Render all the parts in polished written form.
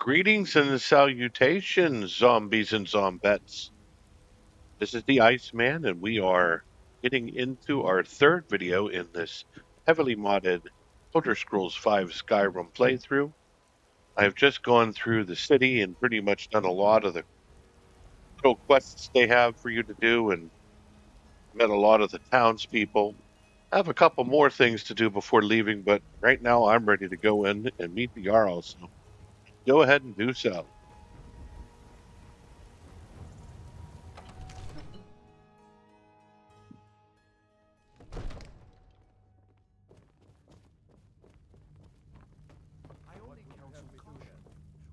Greetings and salutations, zombies and zombettes. This is the Iceman, and we are getting into our third video in this heavily modded Elder Scrolls V Skyrim playthrough. I've just gone through the city and pretty much done a lot of the little quests they have for you to do and met a lot of the townspeople. I have a couple more things to do before leaving, but right now I'm ready to go in and meet the Jarl, so go ahead and do so. I only counsel caution.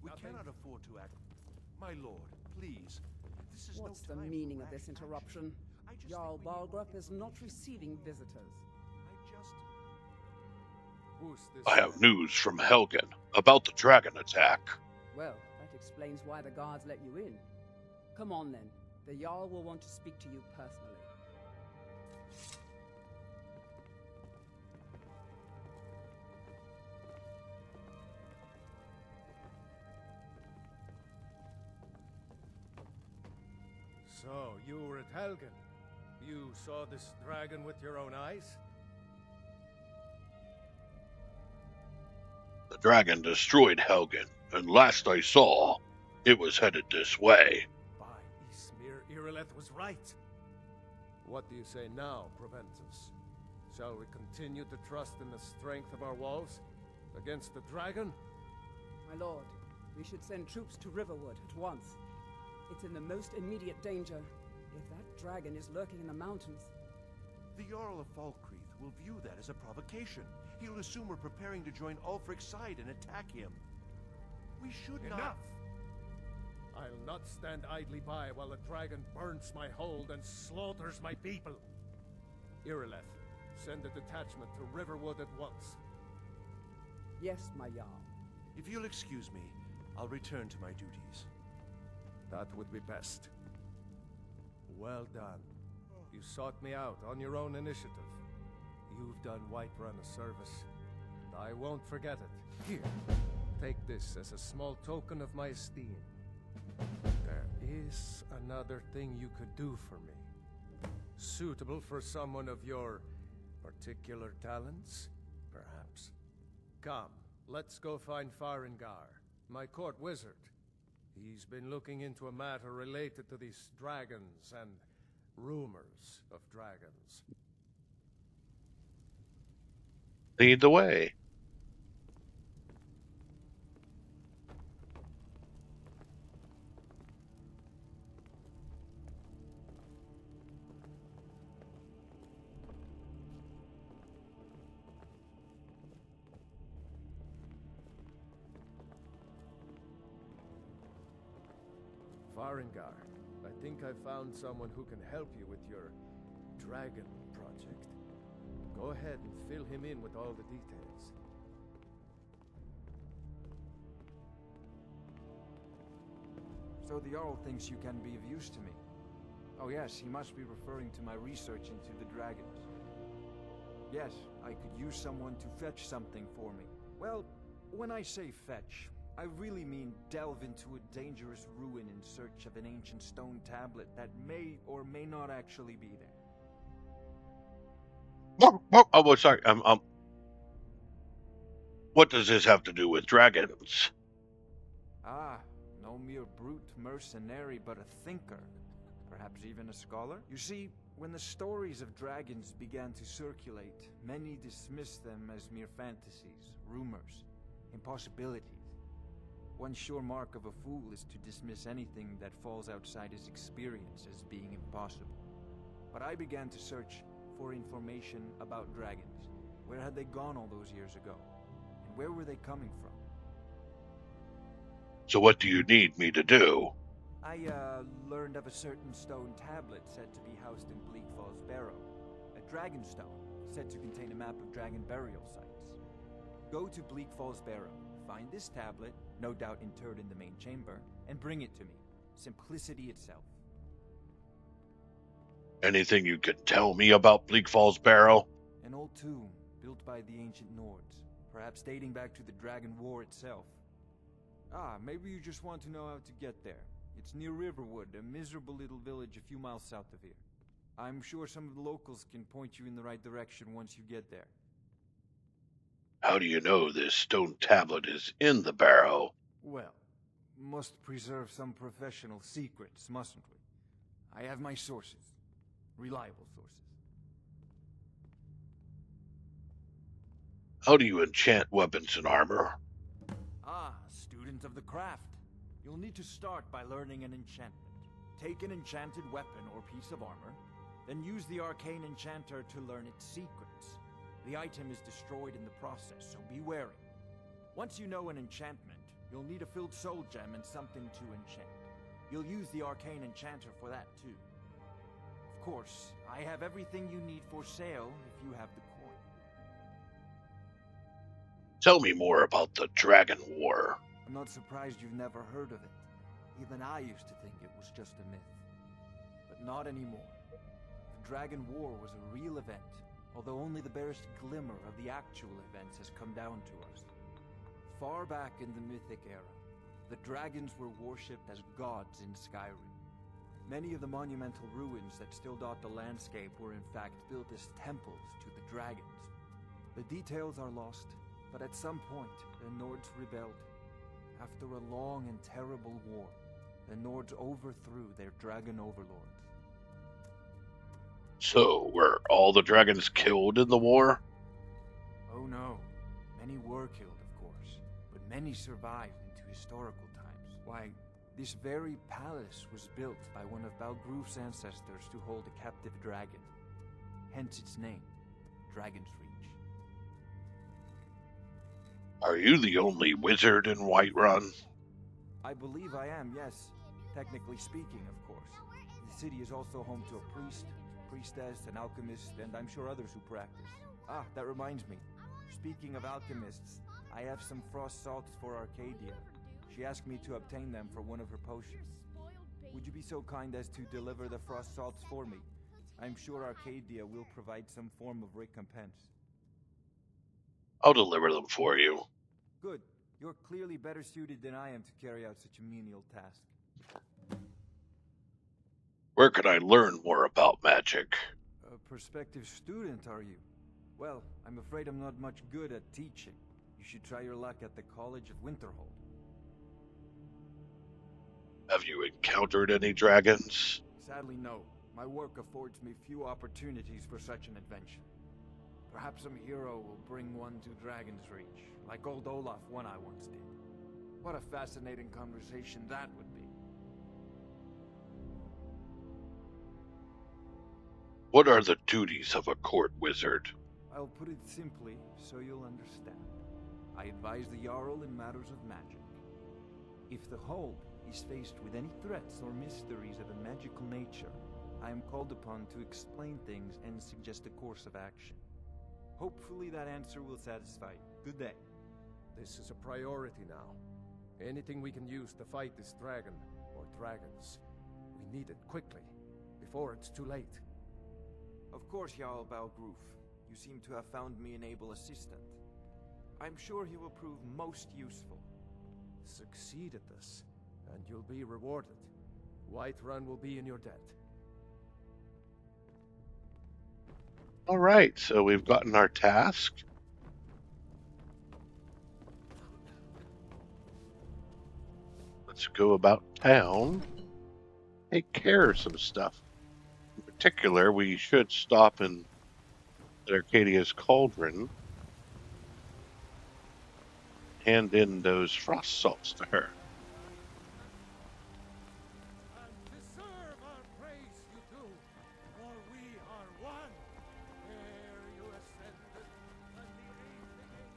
We cannot afford to act. My lord, please. This is What's no the time meaning for of this rash interruption? action. I just Jarl think we need Balgrup more is not information. receiving visitors. Who's this? I have news from Helgen about the dragon attack. Well, that explains why the guards let you in. Come on then. The Jarl will want to speak to you personally. So, you were at Helgen. You saw this dragon with your own eyes? The dragon destroyed Helgen, and last I saw, it was headed this way. By Ysmir, Irileth was right. What do you say now, Proventus? Shall we continue to trust in the strength of our walls against the dragon? My lord, we should send troops to Riverwood at once. It's in the most immediate danger. If that dragon is lurking in the mountains... The Jarl of Falkreath will view that as a provocation. He'll assume we're preparing to join Ulfric's side and attack him. We should not... Enough! I'll not stand idly by while the dragon burns my hold and slaughters my people. Irileth, send a detachment to Riverwood at once. Yes, my Jarl. If you'll excuse me, I'll return to my duties. That would be best. Well done. You sought me out on your own initiative. You've done Whiterun a service, and I won't forget it. Here, take this as a small token of my esteem. There is another thing you could do for me. Suitable for someone of your particular talents, perhaps. Come, let's go find Farengar, my court wizard. He's been looking into a matter related to these dragons and rumors of dragons. Lead the way. Farengar, I think I found someone who can help you with your dragon project. Go ahead and fill him in with all the details. So the Jarl thinks you can be of use to me. Oh yes, he must be referring to my research into the dragons. Yes, I could use someone to fetch something for me. Well, when I say fetch, I really mean delve into a dangerous ruin in search of an ancient stone tablet that may or may not actually be there. Oh, sorry. What does this have to do with dragons? Ah, no mere brute mercenary, but a thinker. Perhaps even a scholar? You see, when the stories of dragons began to circulate, many dismissed them as mere fantasies, rumors, impossibilities. One sure mark of a fool is to dismiss anything that falls outside his experience as being impossible. But I began to search for information about dragons. Where had they gone all those years ago? And where were they coming from? So what do you need me to do? I, learned of a certain stone tablet said to be housed in Bleak Falls Barrow. A Dragonstone, said to contain a map of dragon burial sites. Go to Bleak Falls Barrow, find this tablet, no doubt interred in the main chamber, and bring it to me. Simplicity itself. Anything you can tell me about Bleak Falls Barrow? An old tomb, built by the ancient Nords, perhaps dating back to the Dragon War itself. Ah, maybe you just want to know how to get there. It's near Riverwood, a miserable little village a few miles south of here. I'm sure some of the locals can point you in the right direction once you get there. How do you know this stone tablet is in the barrow? Well, must preserve some professional secrets, mustn't we? I have my sources. Reliable sources. How do you enchant weapons and armor? Ah, student of the craft. You'll need to start by learning an enchantment. Take an enchanted weapon or piece of armor, then use the arcane enchanter to learn its secrets. The item is destroyed in the process, so be wary. Once you know an enchantment, you'll need a filled soul gem and something to enchant. You'll use the arcane enchanter for that too. Of course, I have everything you need for sale if you have the coin. Tell me more about the Dragon War. I'm not surprised you've never heard of it. Even I used to think it was just a myth. But not anymore. The Dragon War was a real event, although only the barest glimmer of the actual events has come down to us. Far back in the Mythic era, the dragons were worshipped as gods in Skyrim. Many of the monumental ruins that still dot the landscape were in fact built as temples to the dragons. The details are lost, but at some point, the Nords rebelled. After a long and terrible war, the Nords overthrew their dragon overlords. So, were all the dragons killed in the war? Oh no. Many were killed, of course, but many survived into historical times. Why, this very palace was built by one of Balgroof's ancestors to hold a captive dragon. Hence its name, Dragon's Reach. Are you the only wizard in Whiterun? I believe I am, yes. Technically speaking, of course. The city is also home to a priest, priestess, an alchemist, and I'm sure others who practice. Ah, that reminds me. Speaking of alchemists, I have some frost salts for Arcadia. She asked me to obtain them for one of her potions. Would you be so kind as to deliver the frost salts for me? I'm sure Arcadia will provide some form of recompense. I'll deliver them for you. Good. You're clearly better suited than I am to carry out such a menial task. Where can I learn more about magic? A prospective student, are you? Well, I'm afraid I'm not much good at teaching. You should try your luck at the College of Winterhold. Have you encountered any dragons? Sadly, no. My work affords me few opportunities for such an adventure. Perhaps some hero will bring one to Dragon's Reach, like old Olaf one I once did. What a fascinating conversation that would be. What are the duties of a court wizard? I'll put it simply so you'll understand. I advise the Jarl in matters of magic. If the Hold is faced with any threats or mysteries of a magical nature, I am called upon to explain things and suggest a course of action. Hopefully that answer will satisfy you. Good day. This is a priority now. Anything we can use to fight this dragon, or dragons. We need it quickly, before it's too late. Of course, Jarl Balgroof. You seem to have found me an able assistant. I'm sure he will prove most useful. Succeed at this, and you'll be rewarded. Whiterun will be in your debt. All right, so we've gotten our task. Let's go about town, take care of some stuff. In particular, we should stop in Arcadia's Cauldron, hand in those frost salts to her. And deserve our praise you do, for we are one. Ere you ascended, and the age began.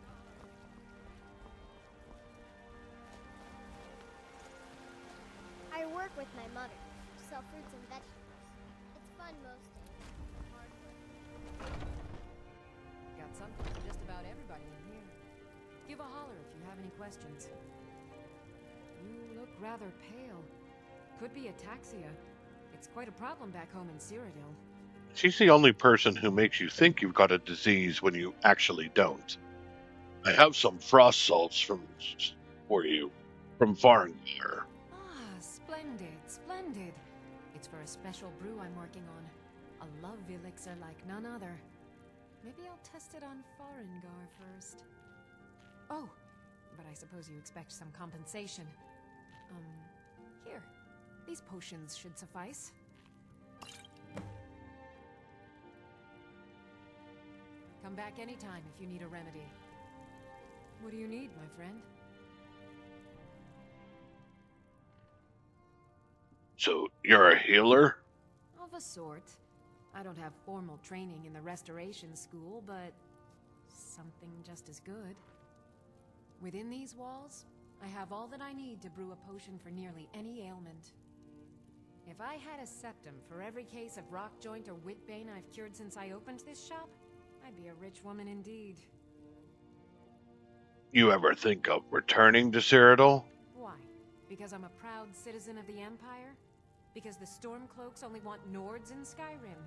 I work with my mother, sell fruits and vegetables. It's fun most days. Hard work. Got something for just about everybody in here. Give a holler if you have any questions. You look rather pale. Could be ataxia. It's quite a problem back home in Cyrodiil. She's the only person who makes you think you've got a disease when you actually don't. I have some frost salts for you. from Farengar. Ah, splendid, splendid. It's for a special brew I'm working on. A love elixir like none other. Maybe I'll test it on Farengar first. Oh, but I suppose you expect some compensation. Here. These potions should suffice. Come back anytime if you need a remedy. What do you need, my friend? So, you're a healer? Of a sort. I don't have formal training in the restoration school, but something just as good. Within these walls, I have all that I need to brew a potion for nearly any ailment. If I had a septum for every case of rock joint or whitbane I've cured since I opened this shop, I'd be a rich woman indeed. You ever think of returning to Cyrodiil? Why? Because I'm a proud citizen of the Empire? Because the Stormcloaks only want Nords in Skyrim?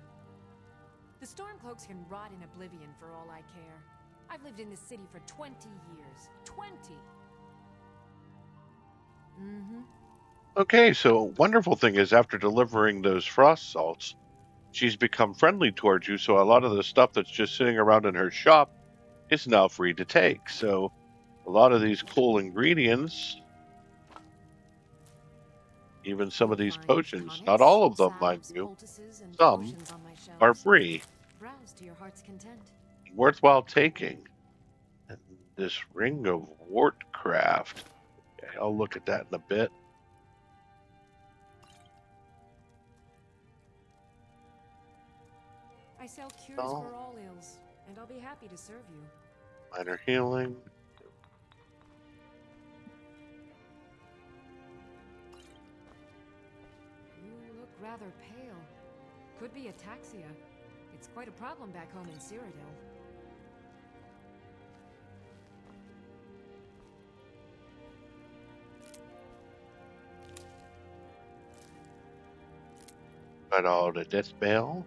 The Stormcloaks can rot in oblivion for all I care. I've lived in this city for 20 years. 20! Okay, so wonderful thing is after delivering those frost salts, she's become friendly towards you, so a lot of the stuff that's just sitting around in her shop is now free to take. So a lot of these cool ingredients, even some of these potions, not all of them, mind you, some are free, Browse to your heart's content. worthwhile taking. And this ring of Wartcraft, okay, I'll look at that in a bit. I sell cures for all ills, and I'll be happy to serve you. Minor healing. You look rather pale. Could be ataxia. It's quite a problem back home in Cyrodiil. Got all the death bell.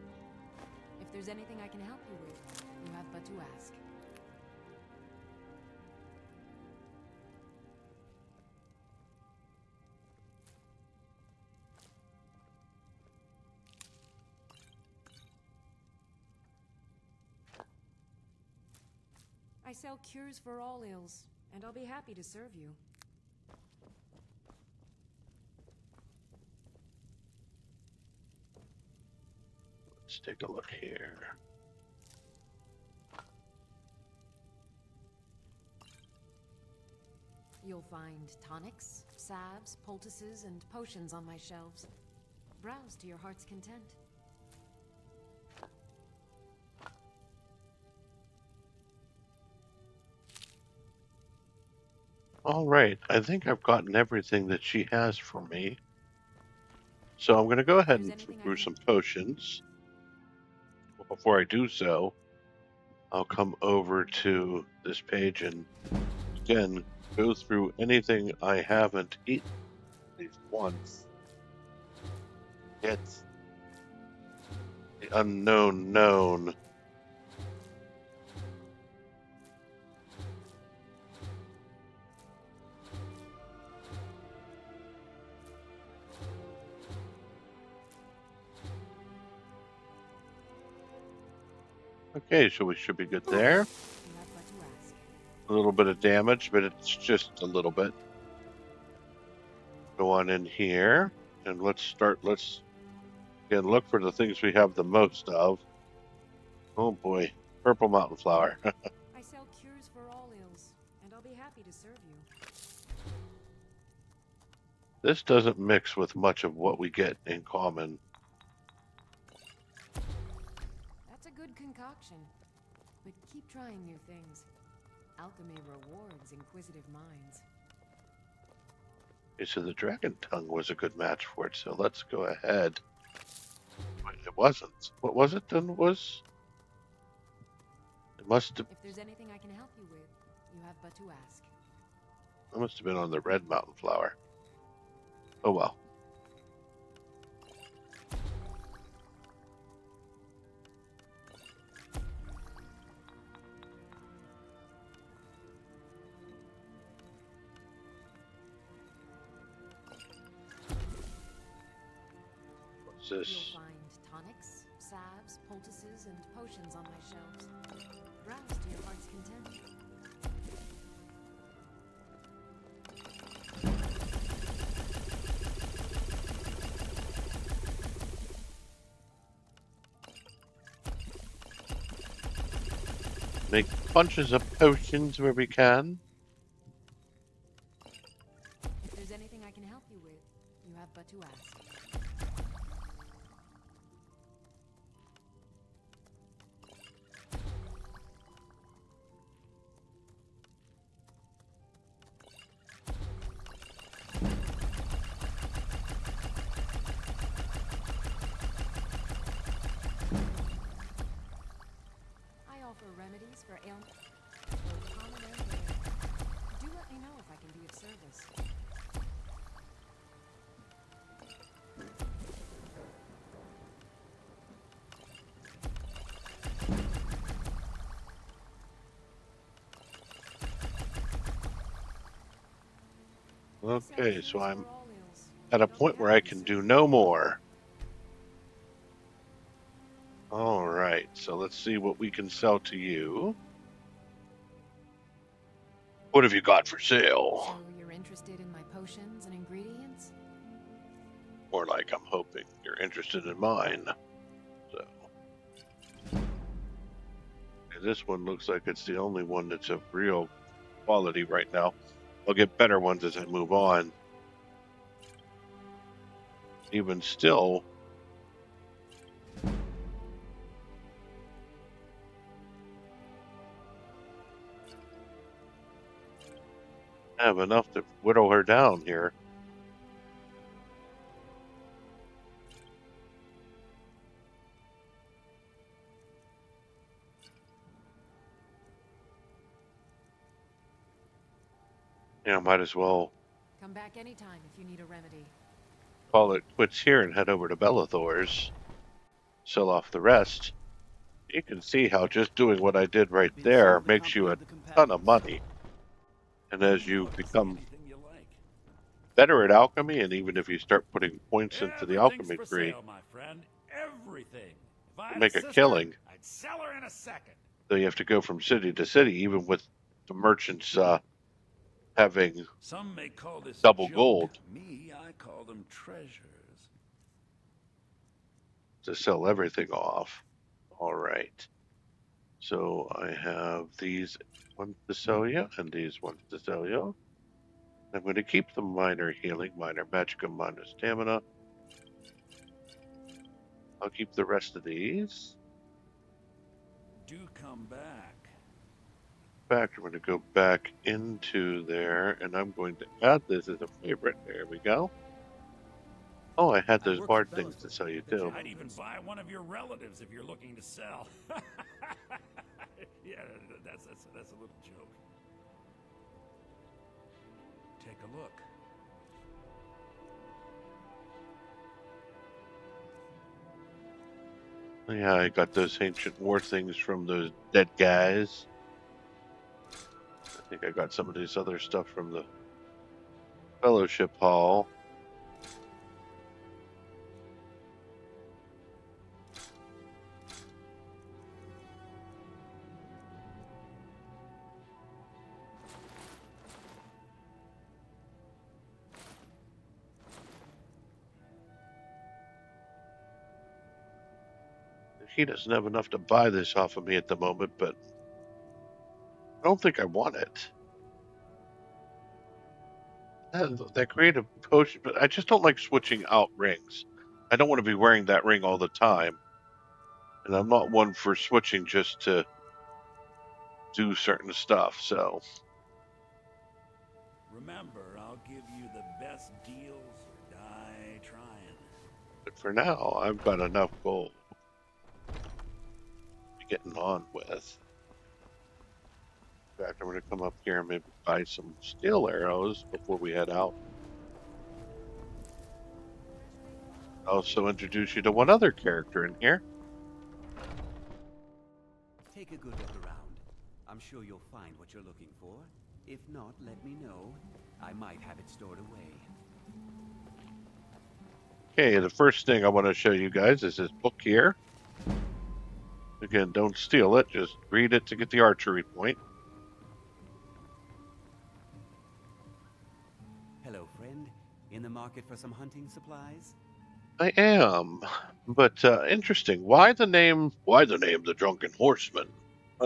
If there's anything I can help you with, you have but to ask. I sell cures for all ills, and I'll be happy to serve you. Let's take a look here. You'll find tonics, salves, poultices, and potions on my shelves. Browse to your heart's content. All right, I think I've gotten everything that she has for me. So I'm going to go ahead and brew some potions. Before I do so, I'll come over to this page and again go through anything I haven't eaten at least once. Get the unknown known. Okay, so we should be good there. You have but to ask. A little bit of damage, but it's just a little bit. Go on in here, and let's again look for the things we have the most of. Oh boy, purple mountain flower. I sell cures for all ills, and I'll be happy to serve you. This doesn't mix with much of what we get in common. That's a good concoction, but keep trying new things. Alchemy rewards inquisitive minds. Okay, so the dragon tongue was a good match for it, so let's go ahead. Wait, it wasn't. What was it then? It must have. If there's anything I can help you with, you have but to ask. It must have been on the red mountain flower. Oh well. What's You'll this? find tonics, salves, poultices, and potions on my shelves. Browse to your heart's content. Make bunches of potions where we can. If there's anything I can help you with, you have but to ask. I offer remedies for ailments, both common and rare. Do let me know if I can be of service. Okay, so I'm For all ills. at a Don't point be where I happy, can sir. do no more. Alright, so let's see what we can sell to you. What have you got for sale? So you're interested in my potions and ingredients? More like I'm hoping you're interested in mine. So this one looks like it's the only one that's of real quality right now. I'll get better ones as I move on. Even still, I have enough to whittle her down here. Yeah, might as well Come back anytime if you need a remedy. call it quits here and head over to Bellathor's. Sell off the rest. You can see how just doing what I did right there makes you a ton of money. And as you become better at alchemy, and even if you start putting points into the Everything's alchemy for tree, sale, my friend. Everything. If I you had make a sister, killing. I'd sell her in a second. So you have to go from city to city, even with the merchants having Some may call this double junk. gold Me, I call them treasures. to sell everything off. All right. So I have these ones to sell you, and these ones to sell you. I'm going to keep the minor healing, minor magicka, minor stamina. I'll keep the rest of these. Do come back. In fact, I'm going to go back into there, and I'm going to add this as a favorite. There we go. Oh, I had those bard things to sell you too. I'd even buy one of your relatives if you're looking to sell. Yeah, that's a little joke. Take a look. Yeah, I got those ancient war things from those dead guys. I think I got some of this other stuff from the Fellowship Hall. He doesn't have enough to buy this off of me at the moment, but I don't think I want it. That creative potion, but I just don't like switching out rings. I don't want to be wearing that ring all the time. And I'm not one for switching just to do certain stuff, so. Remember, I'll give you the best deals or die trying. But for now, I've got enough gold to be getting on with. In fact, I'm going to come up here and maybe buy some steel arrows before we head out. Also introduce you to one other character in here. Take a good look around. I'm sure you'll find what you're looking for. If not, let me know. I might have it stored away. Okay, the first thing I want to show you guys is this book here. Again, don't steal it, just read it to get the archery point. Hello, friend. In the market for some hunting supplies? I am, but interesting. Why the name? Why the name? The Drunken Horseman,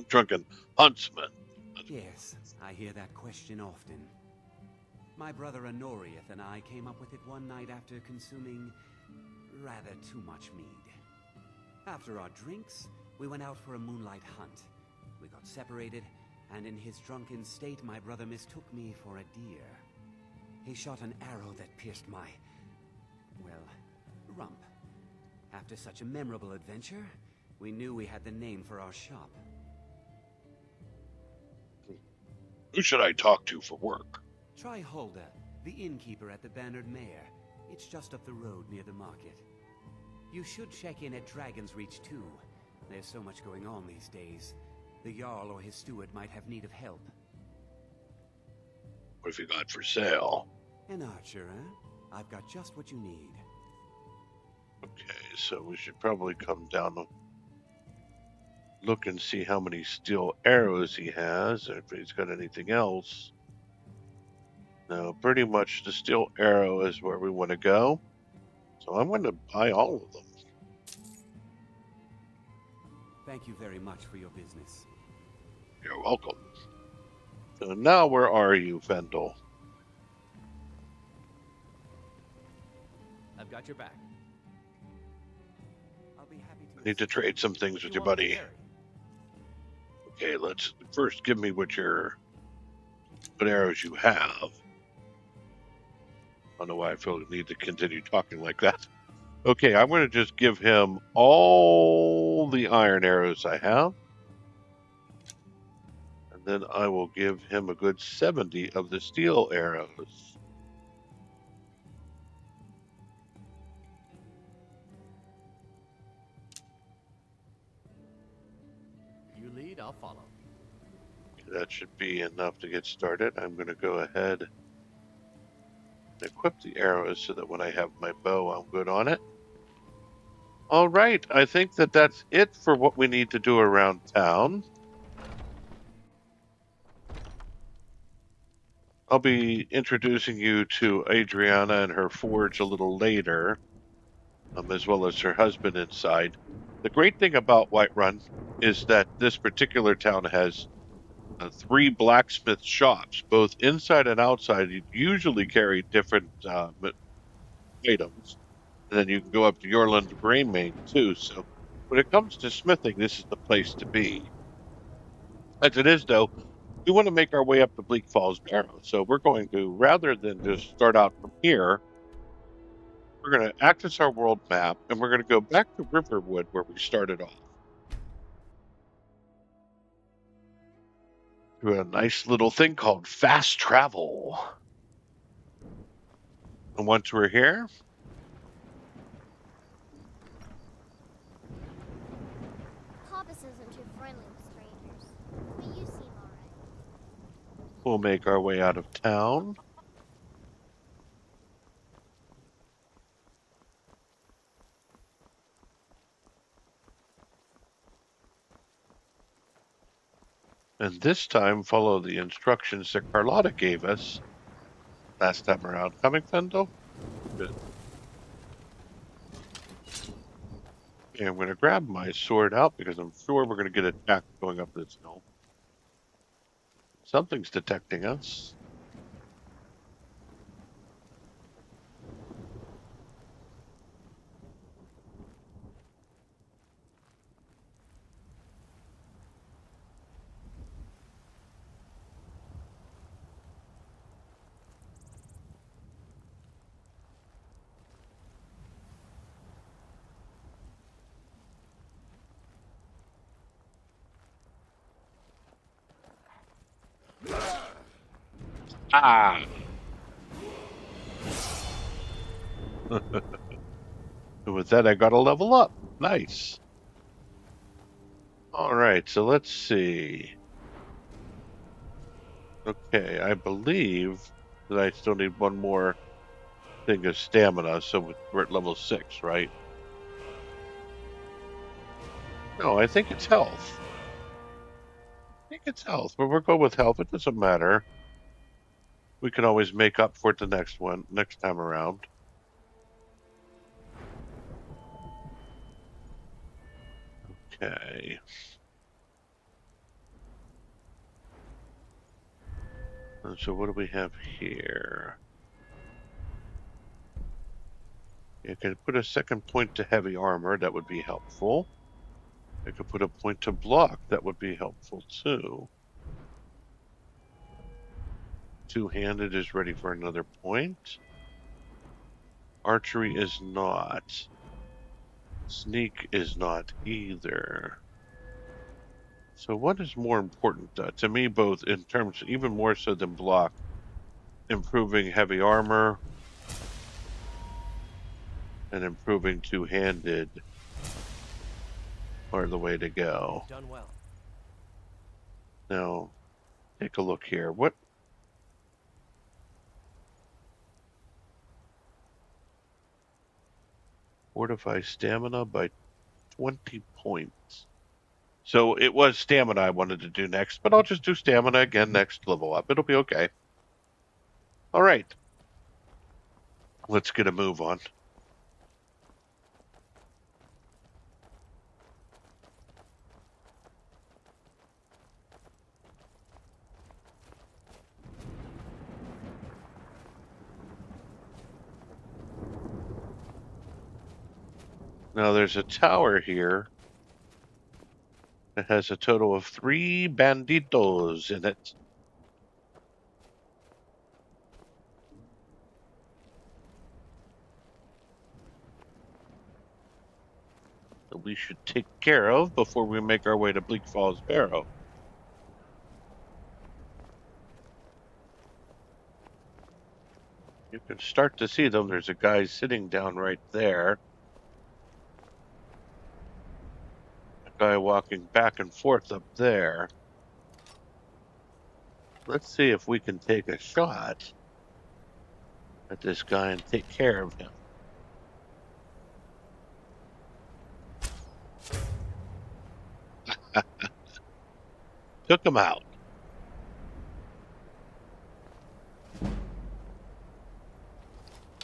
Drunken Huntsman. Yes, I hear that question often. My brother Honorius and I came up with it one night after consuming rather too much mead. After our drinks, we went out for a moonlight hunt. We got separated, and in his drunken state, my brother mistook me for a deer. He shot an arrow that pierced my, well, rump. After such a memorable adventure, we knew we had the name for our shop. Who should I talk to for work? Try Hulda, the innkeeper at the Bannered Mare. It's just up the road near the market. You should check in at Dragon's Reach too. There's so much going on these days. The Jarl or his steward might have need of help. What have you got for sale? An archer, eh? I've got just what you need. Okay, so we should probably come down and look and see how many steel arrows he has, or if he's got anything else. No, pretty much the steel arrow is where we want to go. So I'm going to buy all of them. Thank you very much for your business. You're welcome. So now where are you, Fendel? I've got your back. I'll be happy to. I need to trade some things with your buddy. Okay, let's first give me what arrows you have. I don't know why I feel the need to continue talking like that. Okay, I'm going to just give him all the iron arrows I have. And then I will give him a good 70 of the steel arrows. You lead, I'll follow. That should be enough to get started. I'm going to go ahead and equip the arrows so that when I have my bow, I'm good on it. All right, I think that's it for what we need to do around town. I'll be introducing you to Adriana and her forge a little later, as well as her husband inside. The great thing about Whiterun is that this particular town has 3 blacksmith shops, both inside and outside. You usually carry different items, and then you can go up to Yorland Greymane too. So when it comes to smithing, this is the place to be. As it is, though, we want to make our way up to Bleak Falls Barrow. So we're going to, rather than just start out from here, we're going to access our world map, and we're going to go back to Riverwood where we started off. Through a nice little thing called fast travel. And once we're here, Hobbs isn't too friendly with strangers, but you seem alright. we'll make our way out of town. And this time, follow the instructions that Carlotta gave us last time around. Coming, Fendel? Good. Okay, I'm going to grab my sword out because I'm sure we're going to get attacked going up this hill. Something's detecting us. Ah! And with that, I got a level up. Nice. All right, so let's see. Okay, I believe that I still need one more thing is stamina, so we're at level 6, right? No, I think it's health. I think it's health, but we'll go with health. It doesn't matter. We can always make up for it the next time around. Okay. And so what do we have here? You can put a second point to heavy armor. That would be helpful. I could put a point to block. That would be helpful too. Two-handed is ready for another point. Archery is not. Sneak is not either. So what is more important to me, both in terms, even more so than block, improving heavy armor and improving two-handed are the way to go. You've done well. Now, take a look here. What? Fortify stamina by 20 points. So it was stamina I wanted to do next, but I'll just do stamina again next level up. It'll be okay. All right. Let's get a move on. Now there's a tower here. It has a total of 3 banditos in it. That we should take care of before we make our way to Bleak Falls Barrow. You can start to see them. There's a guy sitting down right there. A guy walking back and forth up there. Let's see if we can take a shot at this guy and take care of him. Took him out.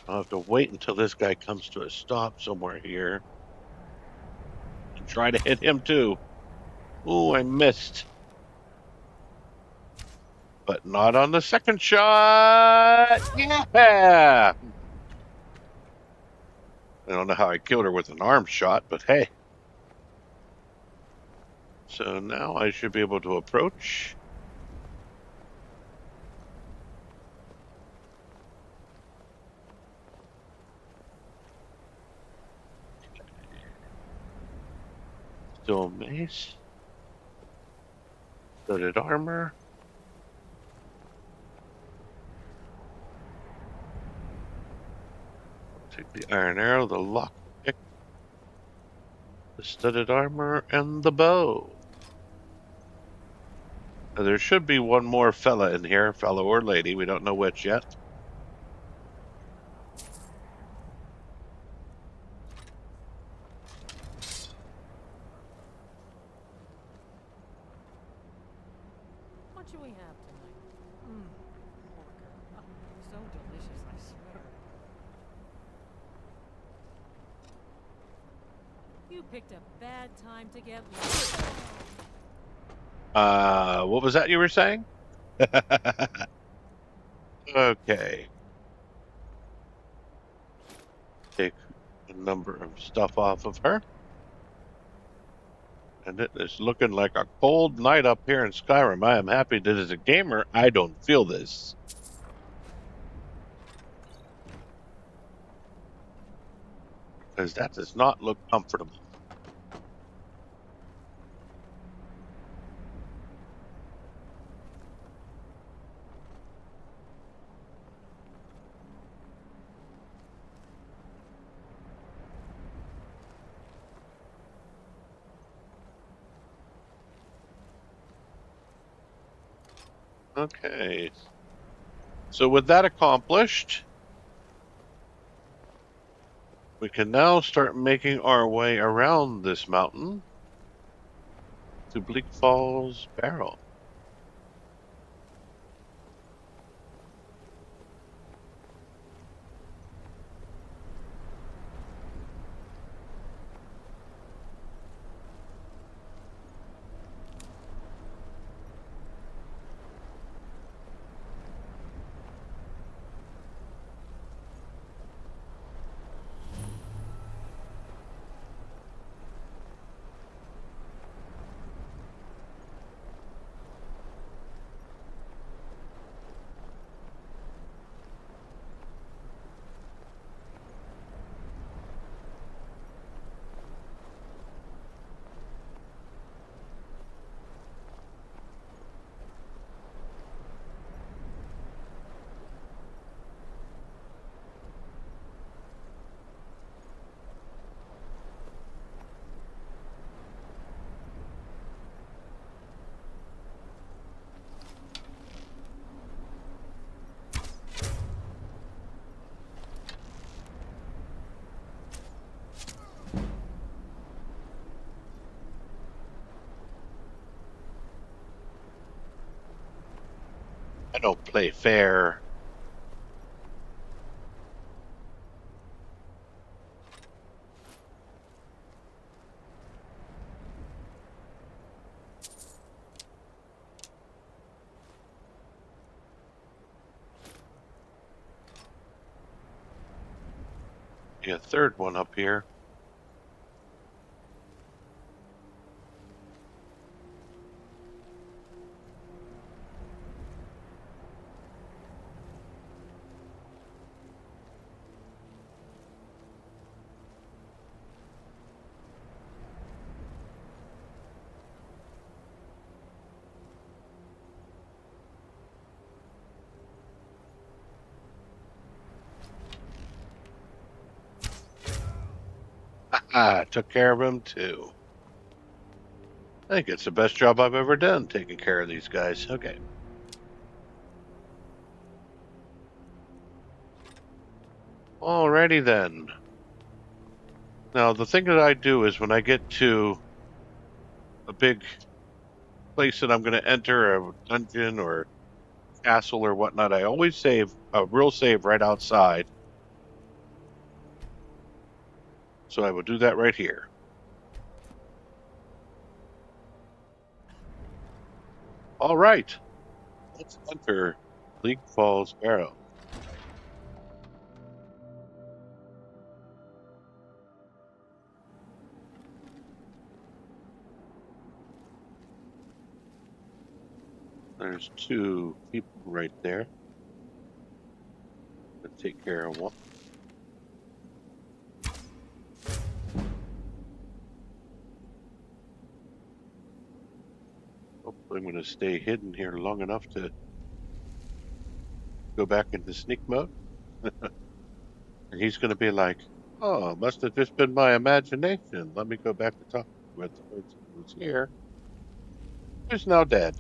I'll have to wait until this guy comes to a stop somewhere here and try to hit him too. Ooh, I missed. But not on the second shot. Yeah! I don't know how I killed her with an arm shot, but hey. So now I should be able to approach. Still mace. Studded armor. Take the iron arrow, the lockpick, the studded armor, and the bow. Now, there should be one more fella in here, fella or lady. We don't know which yet. What do we have tonight? Porker. Oh, so delicious, I swear. You picked a bad time to get lost. What was that you were saying? Okay. Take a number of stuff off of her. And it is looking like a cold night up here in Skyrim. I am happy that as a gamer, I don't feel this. Because that does not look comfortable. Okay. So with that accomplished, We can now start making our way around this mountain to Bleak Falls Barrow. I don't play fair. Yeah, third one up here. Ah, took care of him too. I think it's the best job I've ever done taking care of these guys. Okay. Alrighty then. Now, the thing that I do is when I get to a big place that I'm going to enter, a dungeon or castle or whatnot, I always save a real save right outside. So I will do that right here. All right. Let's enter Bleak Falls Barrow. There's two people right there. Let's take care of one. Hopefully I'm going to stay hidden here long enough to go back into sneak mode. And he's going to be like, oh, must have just been my imagination. Let me go back to talk with the person who's here, who's now dead.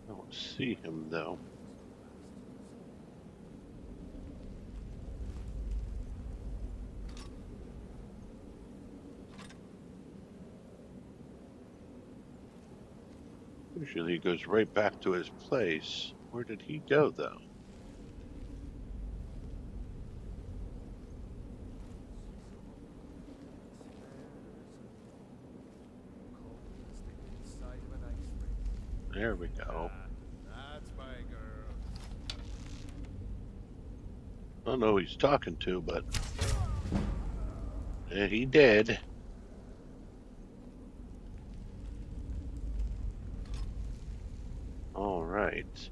I don't see him, though. Usually he goes right back to his place. Where did he go, though? There we go. That's my girl. I don't know who he's talking to, but he did. All right.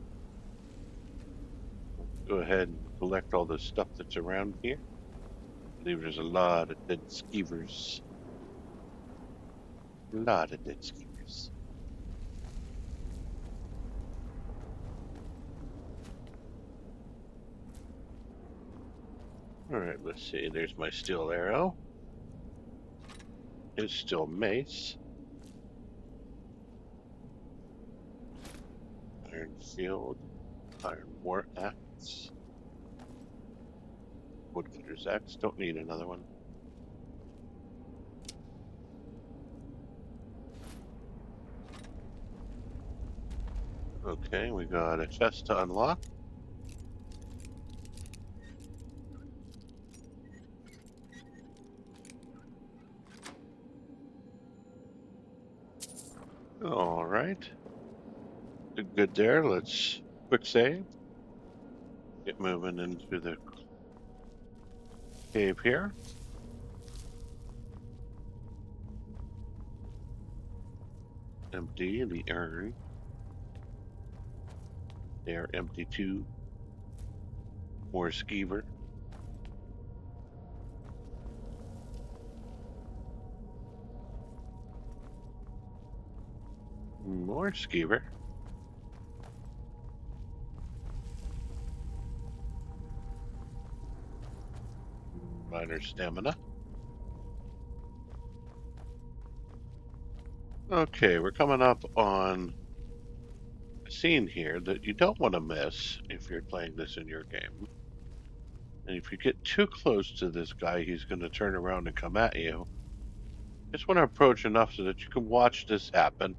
Go ahead and collect all the stuff that's around here. I believe there's a lot of dead skeevers. A lot of dead skeevers. All right, let's see. There's my steel arrow. is still mace. Iron shield. Iron war axe. Woodcutter's axe. Don't need another one. Okay, we got a chest to unlock. All right. Good there. Let's quick save. Get moving into the cave here. Empty the urn. They are empty too. More skeever. More skeever. Minor stamina. Okay, we're coming up on a scene here that you don't want to miss if you're playing this in your game. And if you get too close to this guy, he's going to turn around and come at you. Just want to approach enough so that you can watch this happen.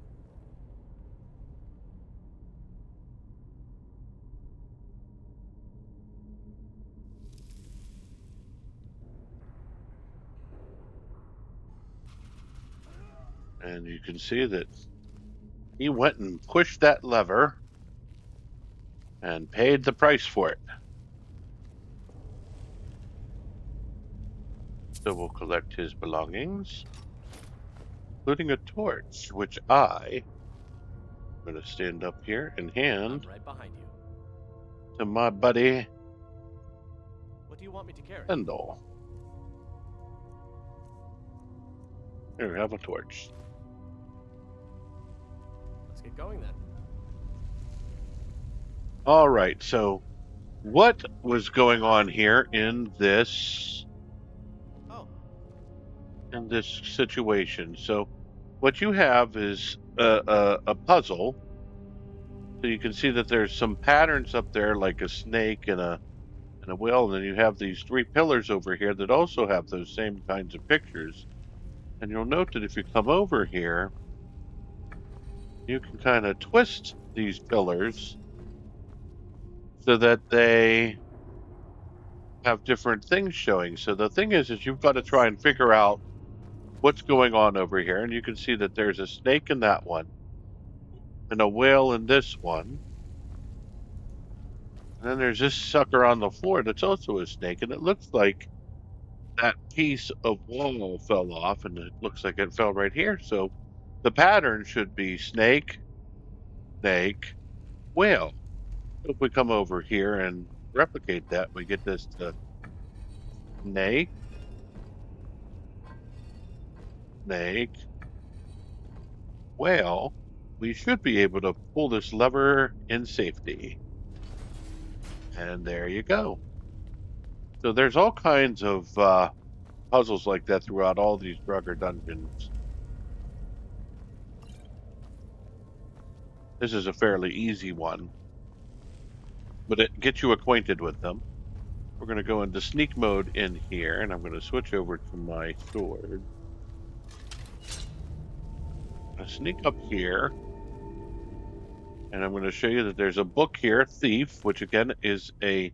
And you can see that he went and pushed that lever and paid the price for it. So we'll collect his belongings, including a torch, which I'm going to stand up here and hand right behind you. to my buddy What do you want me to carry? Pendle. Here, have a torch. Let's get going then. All right, so what was going on here in this situation? So what you have is a puzzle. So you can see that there's some patterns up there, like a snake and a whale, and then you have these three pillars over here that also have those same kinds of pictures. And you'll note that if you come over here, you can kind of twist these pillars so that they have different things showing. So the thing is you've got to try and figure out what's going on over here. And you can see that there's a snake in that one and a whale in this one. And then there's this sucker on the floor that's also a snake. And it looks like that piece of wall fell off, and it looks like it fell right here. So the pattern should be snake, snake, whale. If we come over here and replicate that, we get this to snake, snake, whale. We should be able to pull this lever in safety. And there you go. So there's all kinds of puzzles like that throughout all these Drugger dungeons. This is a fairly easy one, but it gets you acquainted with them. We're going to go into sneak mode in here, and I'm going to switch over to my sword. I sneak up here, and I'm going to show you that there's a book here, Thief, which again is a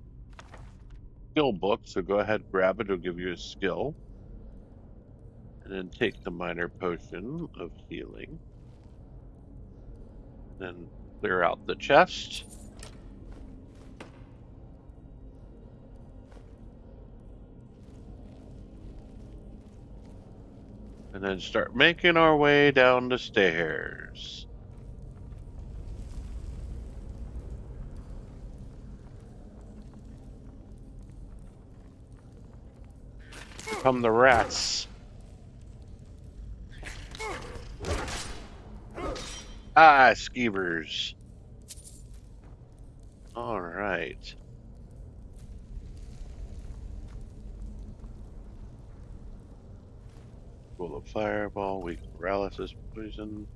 skill book, so go ahead, grab it, it'll give you a skill. And then take the minor potion of healing. Then clear out the chest. And then start making our way down the stairs. Here come the rats. Ah, skeevers. All right. Full of fireball, weak paralysis, poison.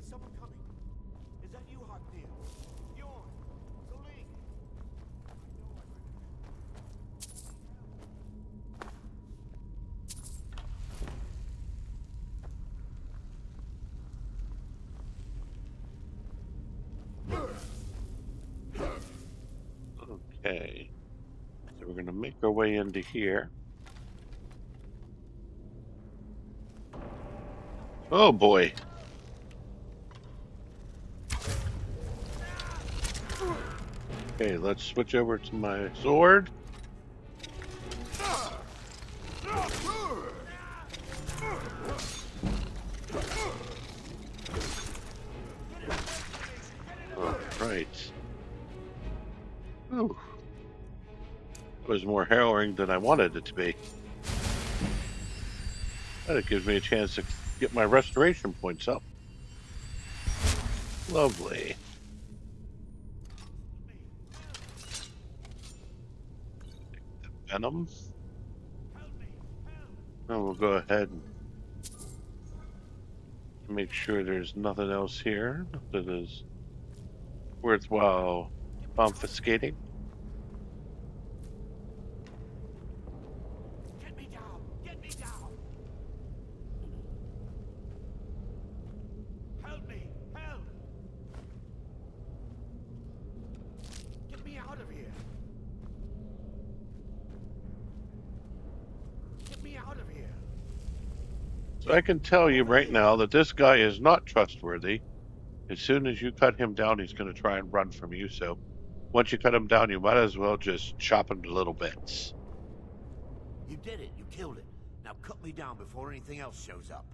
Is someone coming? Is that you, Haknir? Bjorn? Zalik? Okay. So we're going to make our way into here. Oh boy. Okay, let's switch over to my sword. All right. Ooh. It was more harrowing than I wanted it to be. That gives me a chance to get my restoration points up. Lovely. Venom. And we'll go ahead and make sure there's nothing else here that is worthwhile confiscating. Get me down! Get me down! Help me! Help! Get me out of here! Get me out of here! So I can tell you right now that this guy is not trustworthy. As soon as you cut him down, he's going to try and run from you. So once you cut him down, you might as well just chop him to little bits. You did it. You killed it. Now cut me down before anything else shows up.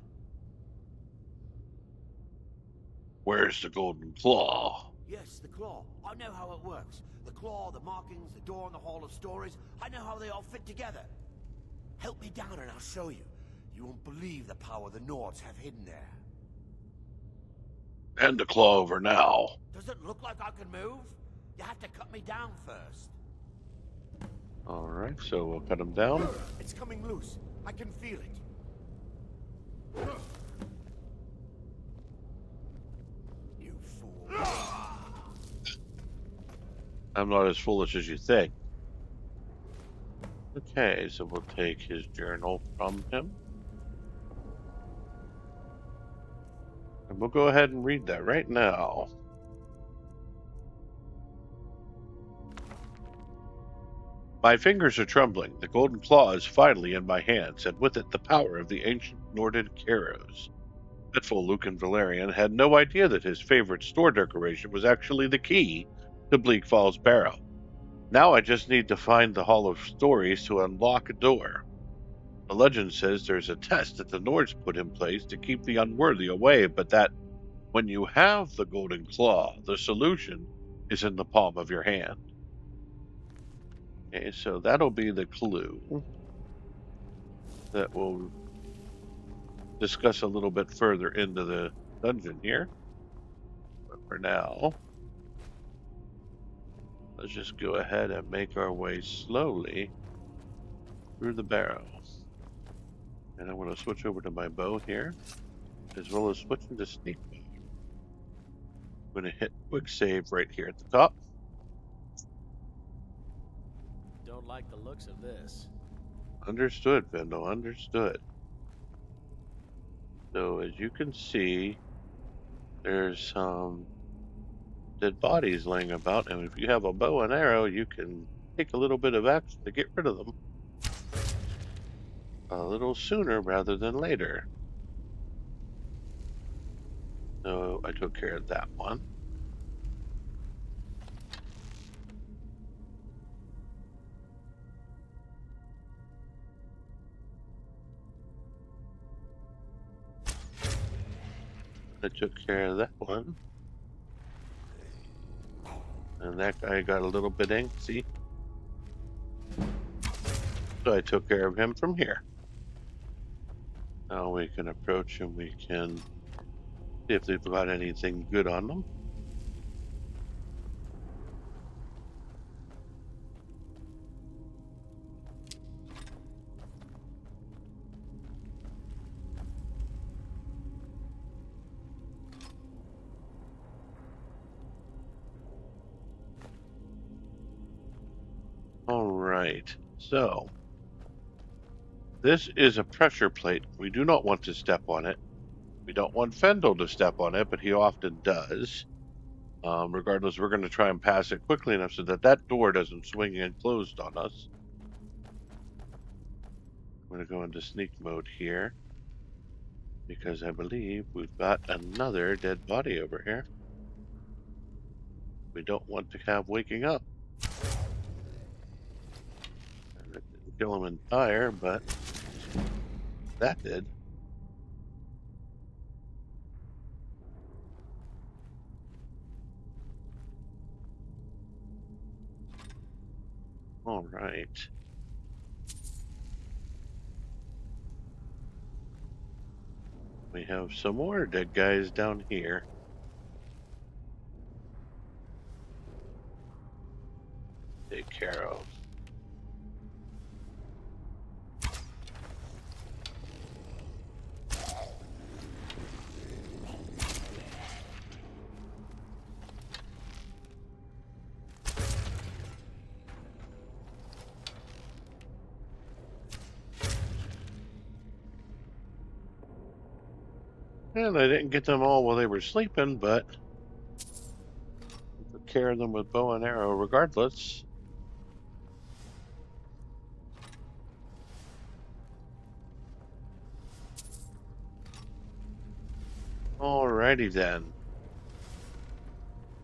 Where's the golden claw? Yes, the claw. I know how it works. The claw, the markings, the door in the Hall of Stories. I know how they all fit together. Help me down and I'll show you. You won't believe the power the Nords have hidden there. Hand the claw over now. Does it look like I can move? You have to cut me down first. Alright, so we'll cut him down. It's coming loose. I can feel it. You fool. I'm not as foolish as you think. Okay, so we'll take his journal from him. And we'll go ahead and read that right now. My fingers are trembling. The golden claw is finally in my hands, and with it the power of the ancient Norded Caros. Fitful Lucan Valerian had no idea that his favorite store decoration was actually the key to Bleak Falls Barrow. Now I just need to find the Hall of Stories to unlock a door. The legend says there's a test that the Nords put in place to keep the unworthy away, but that when you have the golden claw, the solution is in the palm of your hand. Okay, so that'll be the clue that we'll discuss a little bit further into the dungeon here. But for now, let's just go ahead and make our way slowly through the barrow. And I want to switch over to my bow here, as well as switch into sneak mode. I'm going to hit quick save right here at the top. Don't like the looks of this. Understood, Vendel, understood. So as you can see, there's some dead bodies laying about, and if you have a bow and arrow, you can take a little bit of action to get rid of them a little sooner rather than later. So I took care of that one. I took care of that one. And that guy got a little bit antsy. So I took care of him from here. Now we can approach and we can see if they've got anything good on them. right. So, this is a pressure plate. We do not want to step on it. We don't want Fendel to step on it, but he often does. Regardless, we're going to try and pass it quickly enough so that that door doesn't swing in closed on us. I'm going to go into sneak mode here, because I believe we've got another dead body over here. We don't want to have waking up. And it didn't kill him entire, but that did. All right. We have some more dead guys down here. Take care of. And I didn't get them all while they were sleeping, but I took care of them with bow and arrow regardless. Alrighty then.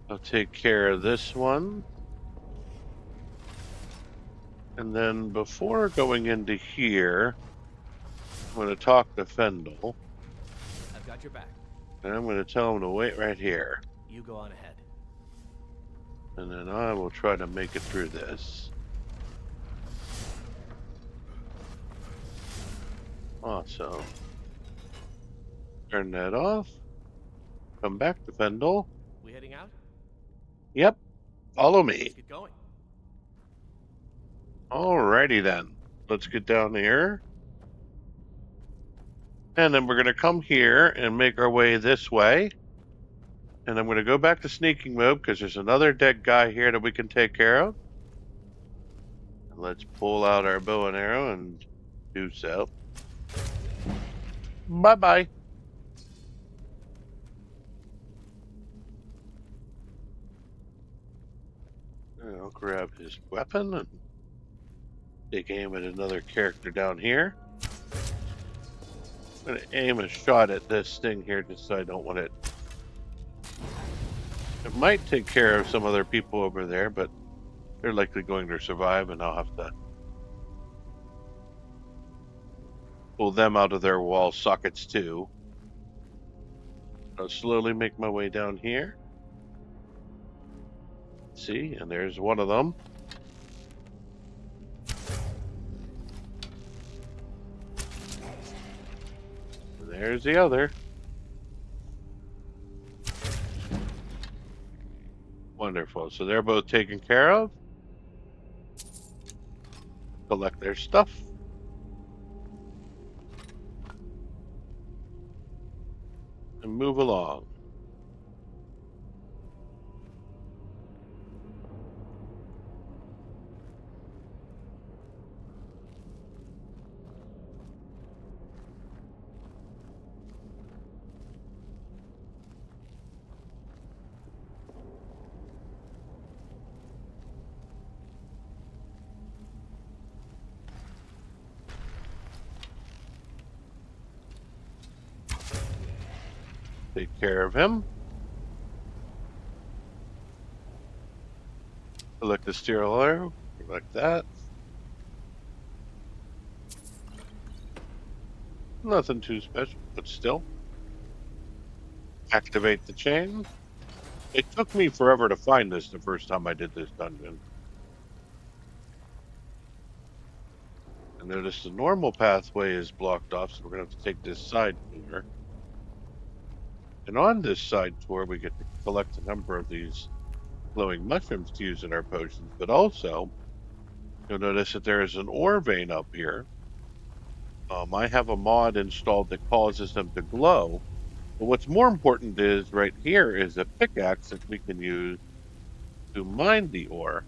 I'll take care of this one. And then before going into here, I'm going to talk to Fendel. I've got your back. And I'm going to tell him to wait right here. You go on ahead. And then I will try to make it through this. Awesome. Turn that off. Come back to Fendel. We heading out? Yep. Follow me. Let's get going. Alrighty then. Let's get down here. And then we're going to come here and make our way this way. And I'm going to go back to sneaking mode because there's another dead guy here that we can take care of. And let's pull out our bow and arrow and do so. Bye-bye. I'll grab his weapon and take aim at another character down here. I'm going to aim a shot at this thing here just so I don't want it. It might take care of some other people over there, but they're likely going to survive and I'll have to pull them out of their wall sockets too. I'll slowly make my way down here. See, and there's one of them. And there's the other. Wonderful. So they're both taken care of. Collect their stuff. And move along. Take care of him. Select the steel arrow, like that. Nothing too special, but still. Activate the chain. It took me forever to find this the first time I did this dungeon. And notice the normal pathway is blocked off, so we're going to have to take this side tour. And on this side tour, we get to collect a number of these glowing mushrooms to use in our potions, but also, you'll notice that there is an ore vein up here. I have a mod installed that causes them to glow, but what's more important is, right here is a pickaxe that we can use to mine the ore.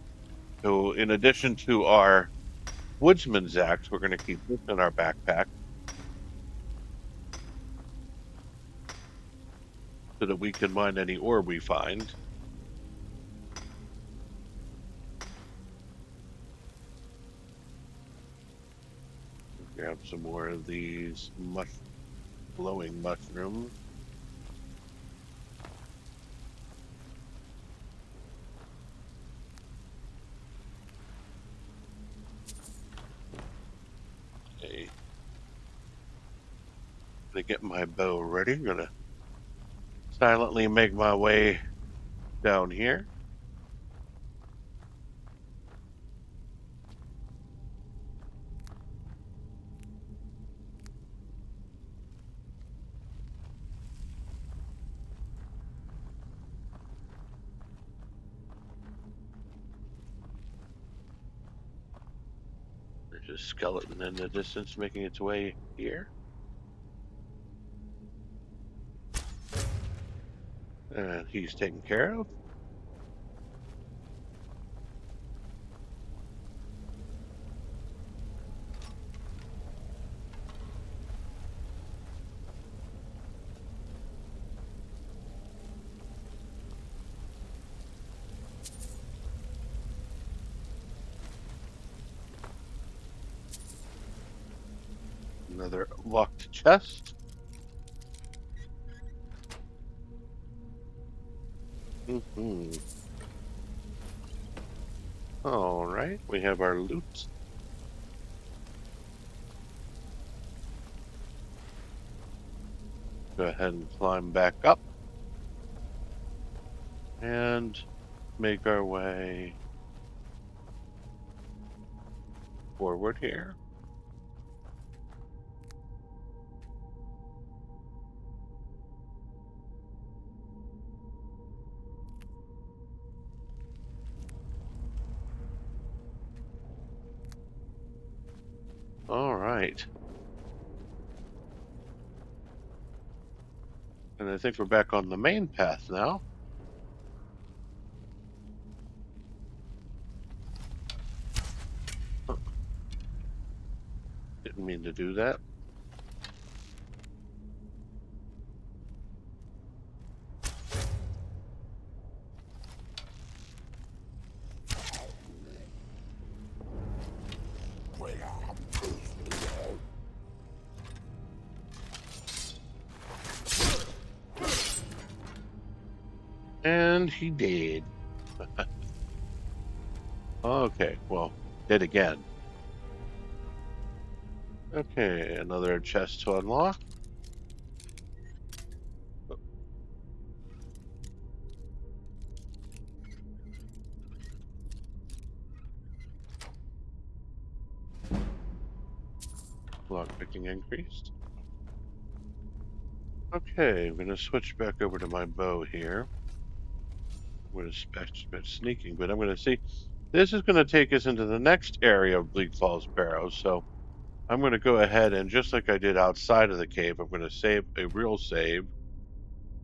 So in addition to our woodsman's axe. We're going to keep this in our backpack so that we can mine any ore we find. Grab some more of these glowing mushrooms. Okay. Gonna get my bow ready. Gonna silently make my way down here. There's a skeleton in the distance making its way here. And he's taken care of. Another locked chest. All right, we have our loot. Go ahead and climb back up and make our way forward here. All right. And I think we're back on the main path now. Didn't mean to do that. And he did. Okay, well, did again. Okay, another chest to unlock. Lockpicking increased. Okay, I'm going to switch back over to my bow here. I'm going to spec sneaking, but I'm going to see. This is going to take us into the next area of Bleak Falls Barrow, so I'm going to go ahead and just like I did outside of the cave, I'm going to save a real save,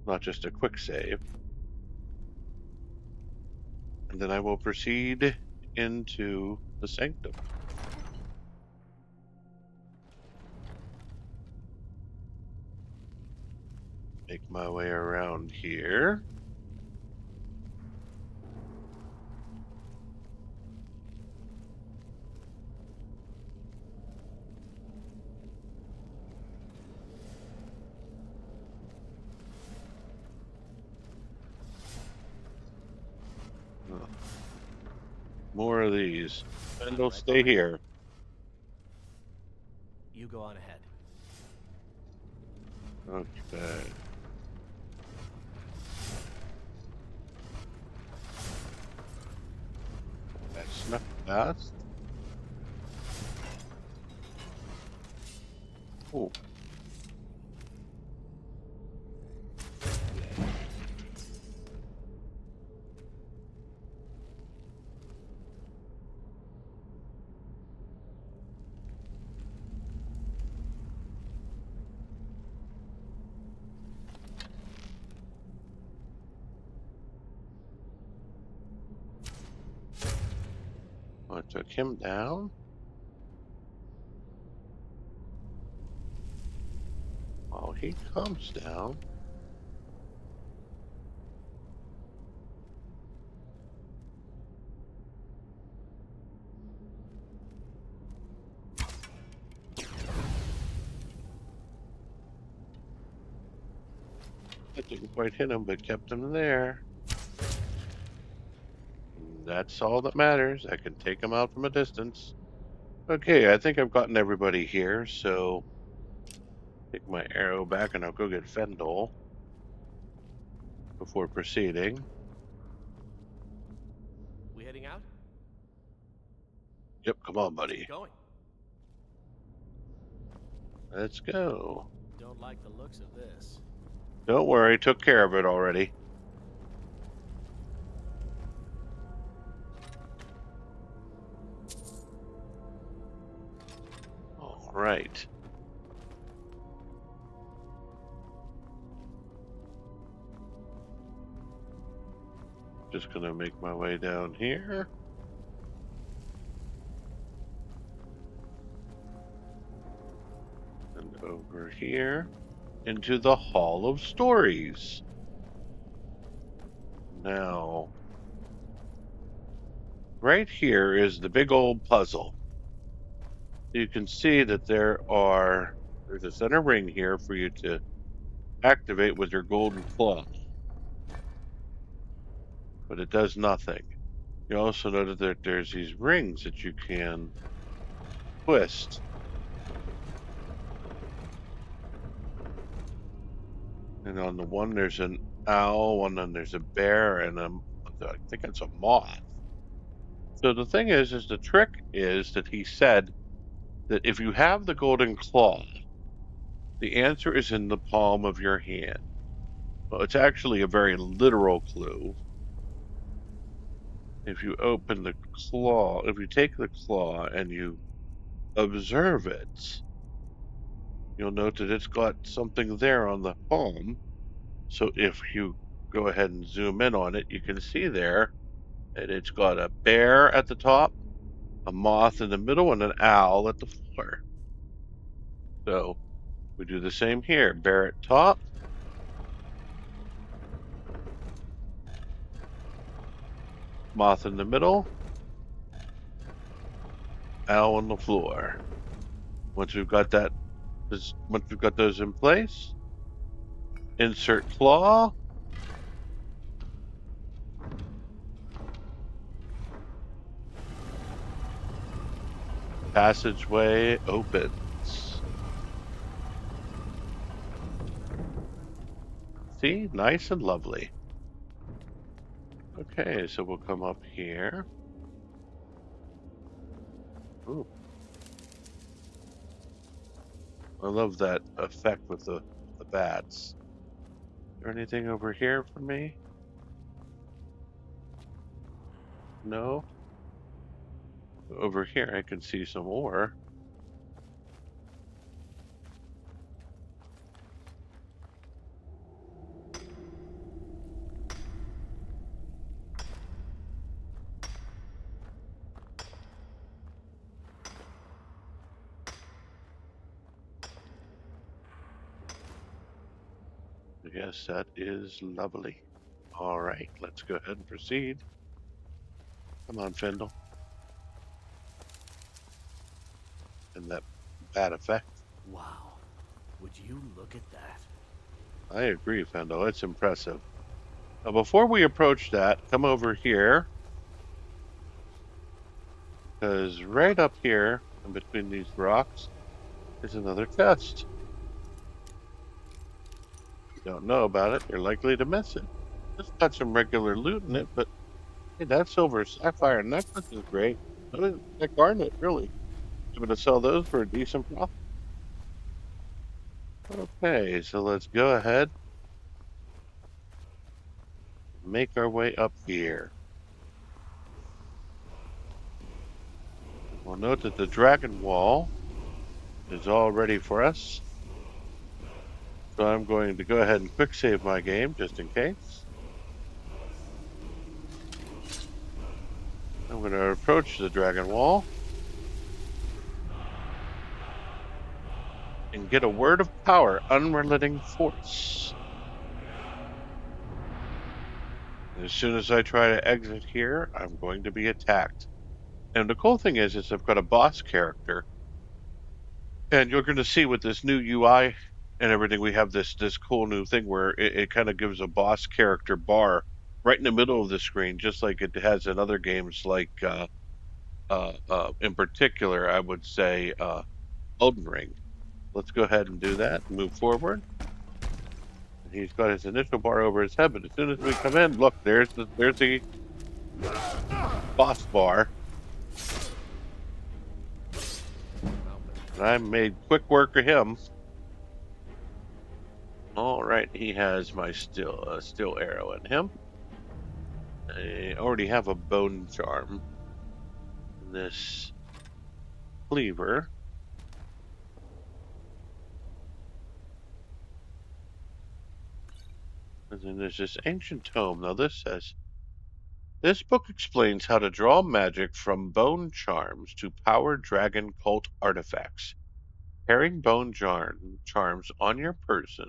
not just a quick save. And then I will proceed into the sanctum. Make my way around here. More of these. And they'll stay here. You go on ahead. Okay. That's not fast. Oh. I took him down. comms down. I didn't quite hit him, but kept him there. That's all that matters. I can take him out from a distance. Okay, I think I've gotten everybody here, so take my arrow back and I'll go get Fendel before proceeding. We heading out? Yep, come on, buddy. Keep going. Let's go. Don't like the looks of this. Don't worry, took care of it already. All right. Just gonna make my way down here. And over here into the Hall of Stories. Now, right here is the big old puzzle. You can see that there's a center ring here for you to activate with your golden claw. But it does nothing. You also notice that there's these rings that you can twist. And on the one there's an owl, and then there's a bear, and I think it's a moth. So the thing is the trick is that he said that if you have the golden claw, the answer is in the palm of your hand. Well, it's actually a very literal clue. If you open the claw, if you take the claw and you observe it, you'll note that it's got something there on the palm. So if you go ahead and zoom in on it, you can see there that it's got a bear at the top, a moth in the middle, and an owl at the floor. So we do the same here. Bear at top, moth in the middle, owl on the floor. Once we've got those in place, insert claw. Passageway opens. See? Nice and lovely. Okay, so we'll come up here. Ooh. I love that effect with the bats. Is there anything over here for me? No? Over here I can see some more. Yes, that is lovely. All right, let's go ahead and proceed. Come on, Fendel. And that bad effect. Wow. Would you look at that? I agree, Fendel. It's impressive. Now, before we approach that, come over here. Because right up here, in between these rocks, is another chest. If you don't know about it, you're likely to miss it. It's got some regular loot in it, but hey, that silver sapphire necklace is great. So is that garnet, really. I'm going to sell those for a decent profit. Okay, so let's go ahead. Make our way up here. We'll note that the dragon wall is all ready for us. So I'm going to go ahead and quick save my game just in case. I'm going to approach the dragon wall. and get a word of power, unrelenting force. And as soon as I try to exit here, I'm going to be attacked. And the cool thing is I've got a boss character, and you're going to see with this new UI and everything, we have this cool new thing where it kind of gives a boss character bar right in the middle of the screen, just like it has in other games, like in particular, I would say Elden Ring. Let's go ahead and do that and move forward. And he's got his initial bar over his head, but as soon as we come in, look, there's the boss bar. And I made quick work of him. All right, he has my steel arrow in him. I already have a bone charm. This cleaver. And then there's this ancient tome. Now this says, this book explains how to draw magic from bone charms to power dragon cult artifacts. Carrying bone charms on your person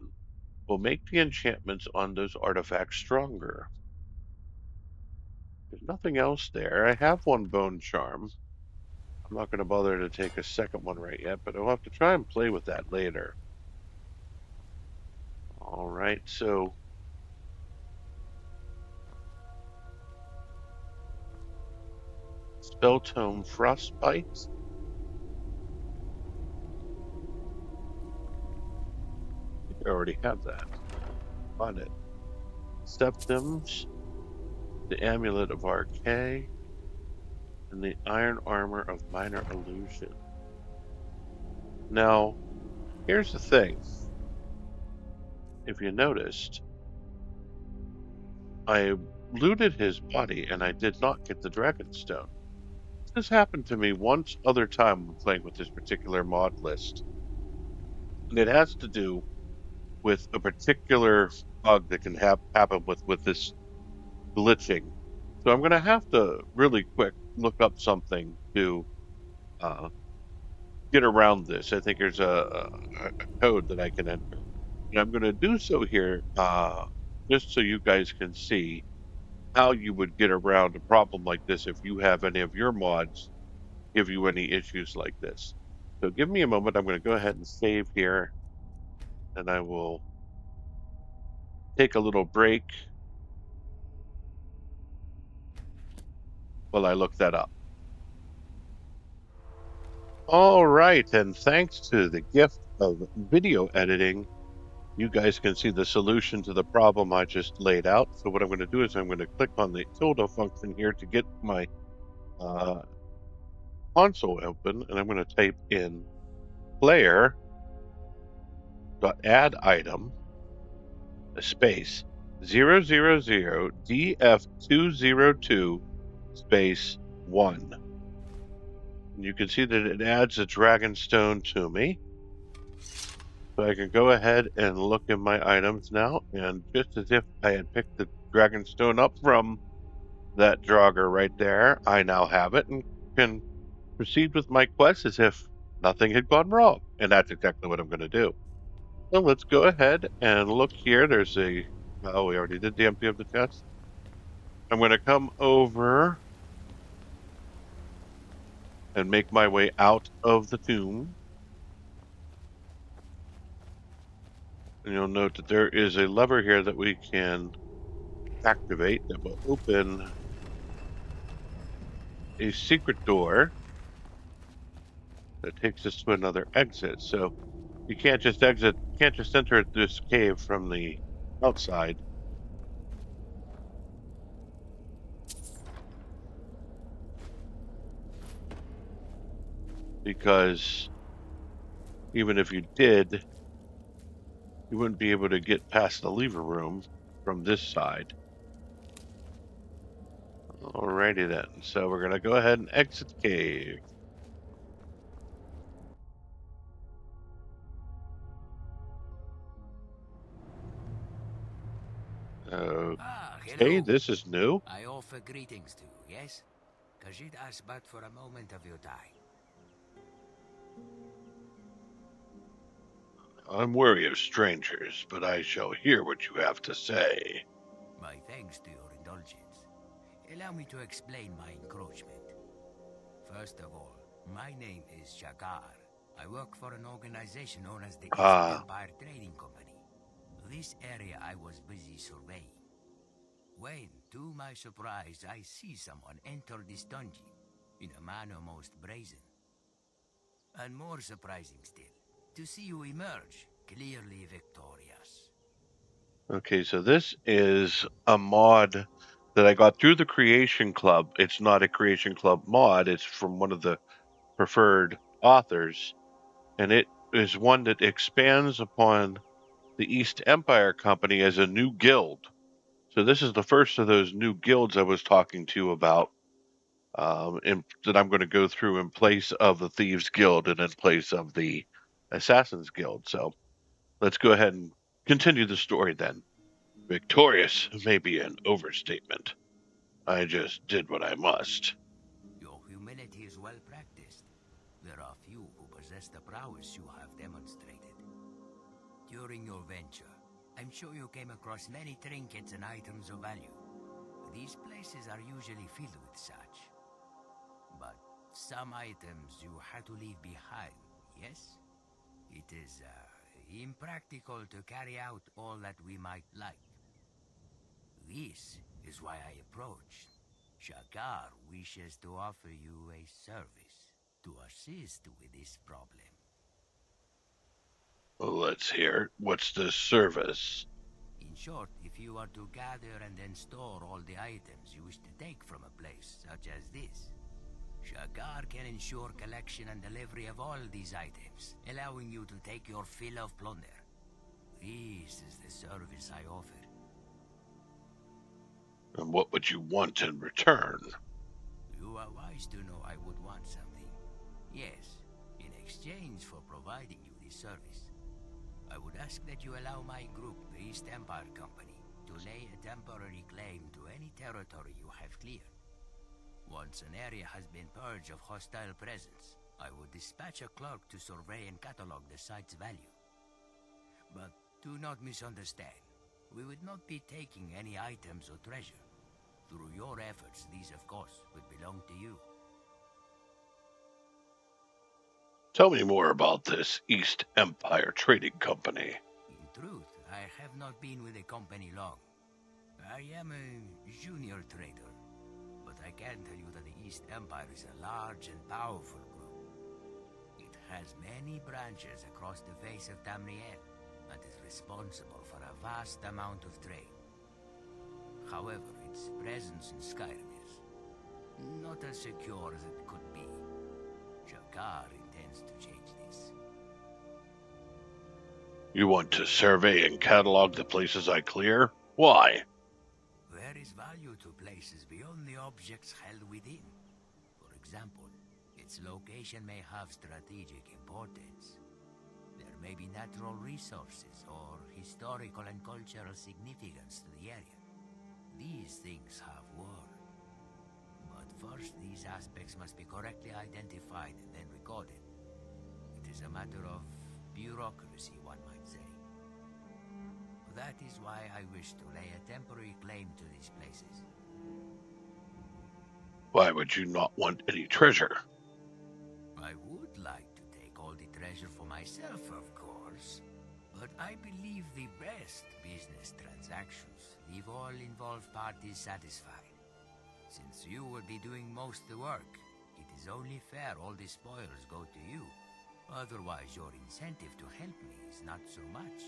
will make the enchantments on those artifacts stronger. There's nothing else there. I have one bone charm. I'm not going to bother to take a second one right yet, but I'll have to try and play with that later. All right, so Spell Tome Frostbite. I think I already have that. On it. Septims, the Amulet of Archay, and the Iron Armor of Minor Illusion. Now, here's the thing. If you noticed, I looted his body and I did not get the Dragonstone. This happened to me once other time when playing with this particular mod list. And it has to do with a particular bug that can happen with this glitching. So I'm going to have to really quick look up something to get around this. I think there's a code that I can enter. And I'm going to do so here just so you guys can see how you would get around a problem like this if you have any of your mods give you any issues like this. So give me a moment. I'm going to go ahead and save here, and I will take a little break while I look that up. All right, and thanks to the gift of video editing, you guys can see the solution to the problem I just laid out. So what I'm going to do is I'm going to click on the tilde function here to get my console open, and I'm going to type in player.add item space 000 DF202 space 1. And you can see that it adds a Dragonstone to me. So I can go ahead and look in my items now, and just as if I had picked the Dragonstone up from that Draugr right there, I now have it and can proceed with my quest as if nothing had gone wrong. And that's exactly what I'm going to do. So let's go ahead and look here. There's we already did the empty of the chest. I'm going to come over and make my way out of the tomb. And you'll note that there is a lever here that we can activate that will open a secret door that takes us to another exit. So you can't just enter this cave from the outside. Because even if you did, you wouldn't be able to get past the lever room from this side. Alrighty then, so we're gonna go ahead and exit the cave. Okay, this is new. I offer greetings to you, yes? Khajiit asks but for a moment of your time. I'm wary of strangers, but I shall hear what you have to say. My thanks to your indulgence. Allow me to explain my encroachment. First of all, my name is Shakar. I work for an organization known as the East Ah, Empire Trading Company. This area I was busy surveying. When, to my surprise, I see someone enter this dungeon in a manner most brazen. And more surprising still, to see you emerge, clearly victorious. okay, so this is a mod that I got through the Creation Club. It's not a Creation Club mod, it's from one of the preferred authors, and it is one that expands upon the East Empire Company as a new guild. So this is the first of those new guilds I was talking to you about, that I'm going to go through in place of the Thieves Guild and in place of the Assassins Guild. So let's go ahead and continue the story then. Victorious may be an overstatement. I just did what I must. Your humility is well practiced. There are few who possess the prowess you have demonstrated. During your venture, I'm sure you came across many trinkets and items of value. These places are usually filled with such. But some items you had to leave behind, yes? It is, impractical to carry out all that we might like. This is why I approached. Shakar wishes to offer you a service to assist with this problem. Let's hear. What's this service? In short, if you are to gather and then store all the items you wish to take from a place such as this, Shakar can ensure collection and delivery of all these items, allowing you to take your fill of plunder. This is the service I offer. And what would you want in return? You are wise to know I would want something. Yes, in exchange for providing you this service, I would ask that you allow my group, the East Empire Company, to lay a temporary claim to any territory you have cleared. Once an area has been purged of hostile presence, I would dispatch a clerk to survey and catalog the site's value. But do not misunderstand. We would not be taking any items or treasure. Through your efforts, these of course would belong to you. Tell me more about this East Empire Trading Company. In truth, I have not been with the company long. I am a junior trader, but I can tell you that the East Empire is a large and powerful group. It has many branches across the face of Tamriel, and is responsible for a vast amount of trade. However, its presence in Skyrim is not as secure as it could be. Shakar intends to change this. You want to survey and catalog the places I clear? Why? There is value to places beyond the objects held within. For example, its location may have strategic importance. There may be natural resources or historical and cultural significance to the area. These things have worth. But first, these aspects must be correctly identified and then recorded. It is a matter of bureaucracy, one might say. That is why I wish to lay a temporary claim to these places. Why would you not want any treasure? I would like to take all the treasure for myself, of course. But I believe the best business transactions leave all involved parties satisfied. Since you will be doing most of the work, it is only fair all the spoils go to you. Otherwise, your incentive to help me is not so much.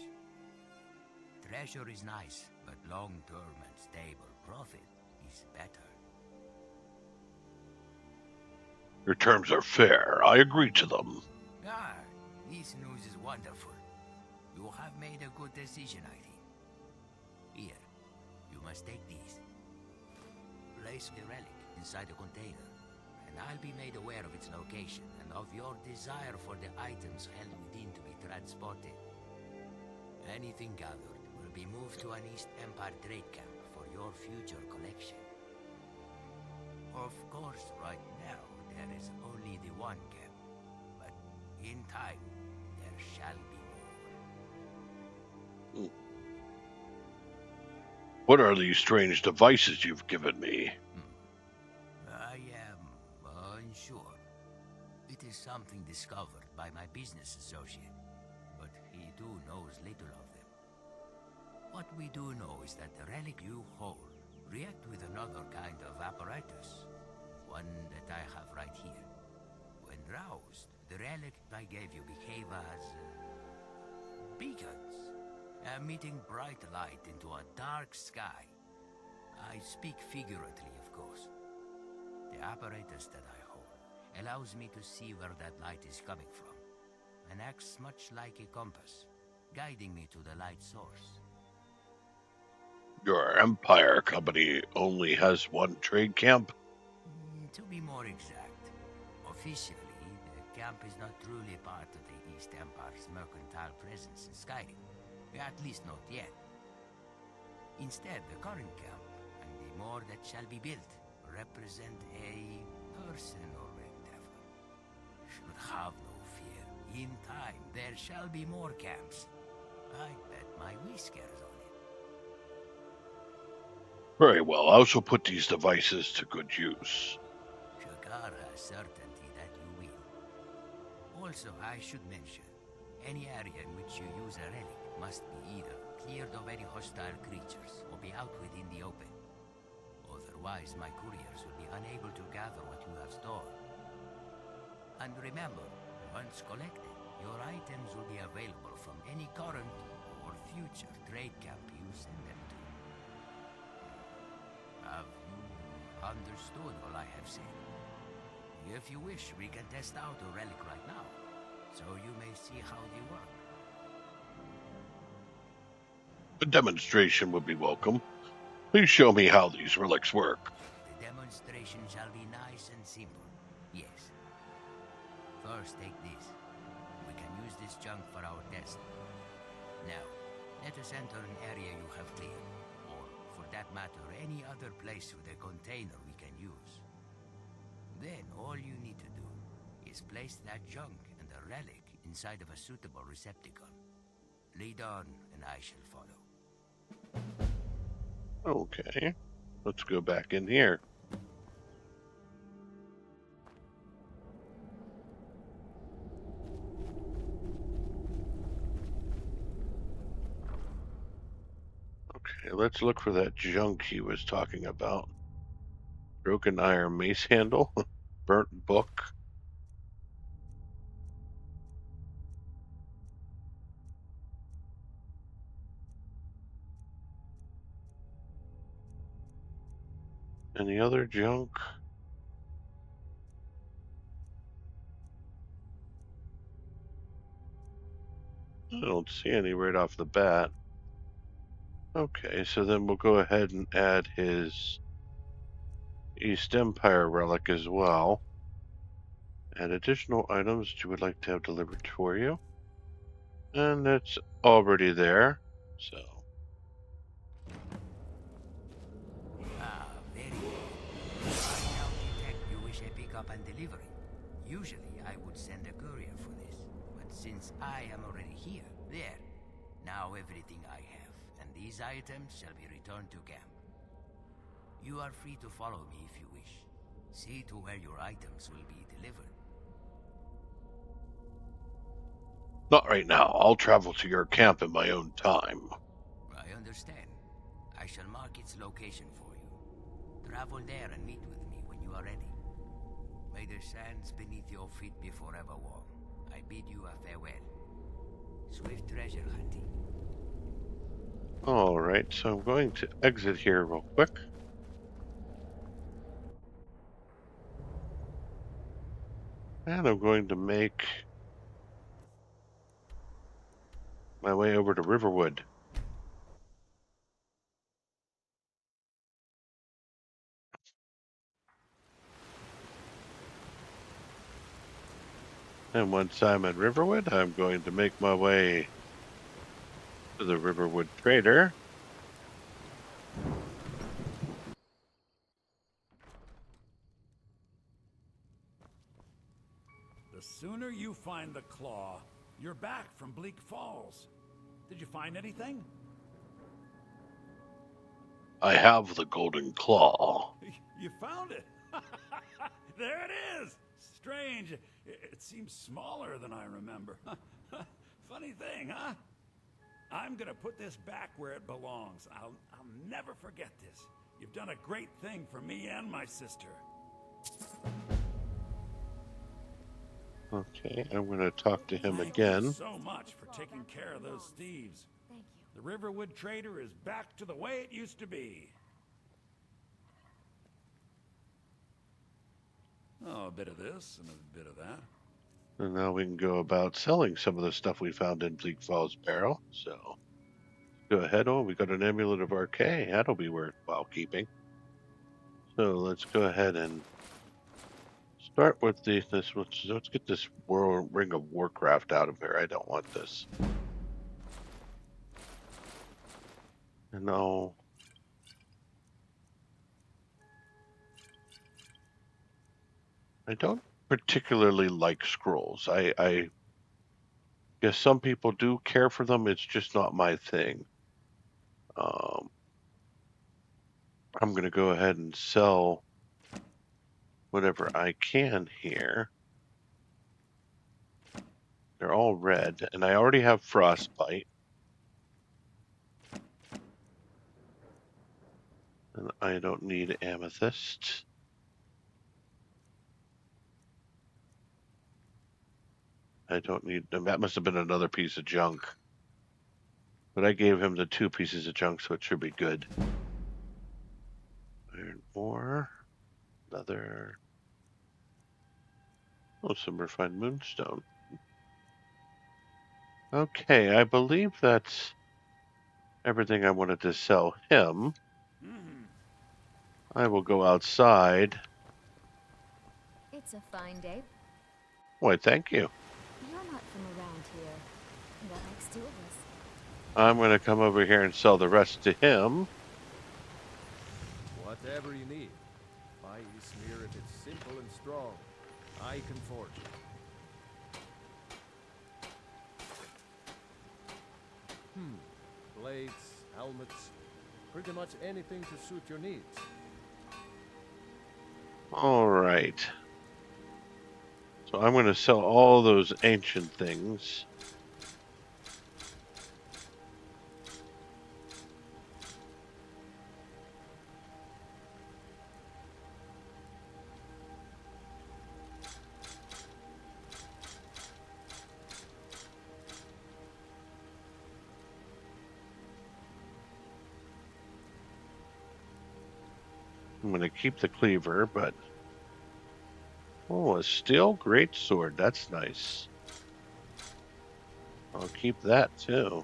Treasure is nice, but long-term and stable profit is better. Your terms are fair. I agree to them. Ah, this news is wonderful. You have made a good decision, I think. Here, you must take these. Place the relic inside a container, and I'll be made aware of its location and of your desire for the items held within to be transported. Anything gathered will be moved to an East Empire trade camp for your future collection. Of course, right now, there is only the one camp, but in time, there shall be more. What are these strange devices you've given me? I am unsure. It is something discovered by my business associate, but he too knows little of them. What we do know is that the relic you hold react with another kind of apparatus, one that I have right here. When roused, the relic I gave you behave as beacons, emitting bright light into a dark sky. I speak figuratively, of course. The apparatus that I hold allows me to see where that light is coming from, and acts much like a compass, guiding me to the light source. Your Empire company only has one trade camp? To be more exact, officially, the camp is not truly part of the East Empire's mercantile presence in Skyrim. At least not yet. Instead, the current camp, and the more that shall be built, represent a personal endeavor. Should have no fear. In time, there shall be more camps. I bet my whiskers on it. Very well, I shall put these devices to good use. Shakar has certainty that you will. Also, I should mention, any area in which you use a relic must be either cleared of any hostile creatures or be out within the open. Otherwise, my couriers will be unable to gather what you have stored. And remember, once collected, your items will be available from any current or future trade camp you send them to. Have you understood all I have said? If you wish, we can test out a relic right now, so you may see how they work. A demonstration would be welcome. Please show me how these relics work. The demonstration shall be nice and simple. Yes. First, take this. We can use this junk for our test. Now, let us enter an area you have cleared, or, for that matter, any other place with a container we can use. Then, all you need to do is place that junk and the relic inside of a suitable receptacle. Lead on, and I shall follow. Okay, let's go back in here. Okay, let's look for that junk he was talking about. Broken iron mace handle, burnt book. Any other junk? I don't see any right off the bat. Okay, so then we'll go ahead and add his East Empire relic as well. Add additional items that you would like to have delivered for you. And it's already there, so. Very good. I now detect you wish a pickup and delivery. Usually I would send a courier for this, but since I am already here, there. Now everything I have, and these items shall be returned to camp. You are free to follow me if you wish. See to where your items will be delivered. Not right now. I'll travel to your camp in my own time. I understand. I shall mark its location for you. Travel there and meet with me when you are ready. May the sands beneath your feet be forever warm. I bid you a farewell. Swift treasure hunting. Alright, so I'm going to exit here real quick. And I'm going to make my way over to Riverwood. And once I'm at Riverwood, I'm going to make my way to the Riverwood Trader. The sooner you find the claw, you're back from Bleak Falls. Did you find anything? I have the golden claw. You found it! There it is! Strange. It seems smaller than I remember. Funny thing, huh? I'm gonna put this back where it belongs. I'll never forget this. You've done a great thing for me and my sister. Okay, I'm going to talk to him Thank again. you so much for taking care of those thieves. Thank you. The Riverwood Trader is back to the way it used to be. Oh, a bit of this and a bit of that. And now we can go about selling some of the stuff we found in Bleak Falls Barrow. So, go ahead. Oh, we got an Amulet of Arcane. That'll be worthwhile keeping. So let's go ahead and start with let's get this Ring of Warcraft out of here. I don't want this. And now, I don't particularly like scrolls. I guess some people do care for them. It's just not my thing. I'm going to go ahead and sell whatever I can here. They're all red, and I already have Frostbite. And I don't need Amethyst. I don't need them. That must have been another piece of junk. But I gave him the 2 pieces of junk, so it should be good. Iron ore. Another. Oh, some refined moonstone. Okay, I believe that's everything I wanted to sell him. I will go outside. It's a fine day. Why, thank you. You're not from around here. That makes 2 of us. I'm going to come over here and sell the rest to him. Whatever you need. My Ismir, if it's simple and strong, I can forge it. Blades, helmets, pretty much anything to suit your needs. All right. So I'm going to sell all those ancient things. I'm going to keep the cleaver, but... Oh, a steel greatsword. That's nice. I'll keep that, too.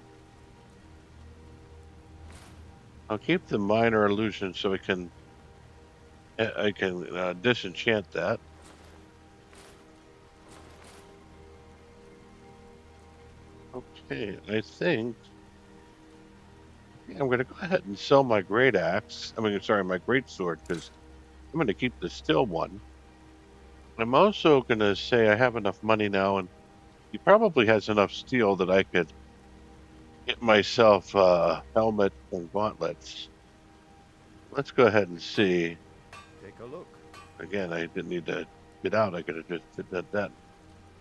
I'll keep the minor illusion so I can disenchant that. Okay, I think... I'm going to go ahead and sell my great axe. My great sword, because I'm going to keep the steel one. I'm also going to say I have enough money now, and he probably has enough steel that I could get myself a helmet and gauntlets. Let's go ahead and see. Take a look. Again, I didn't need to get out. I could have just did that.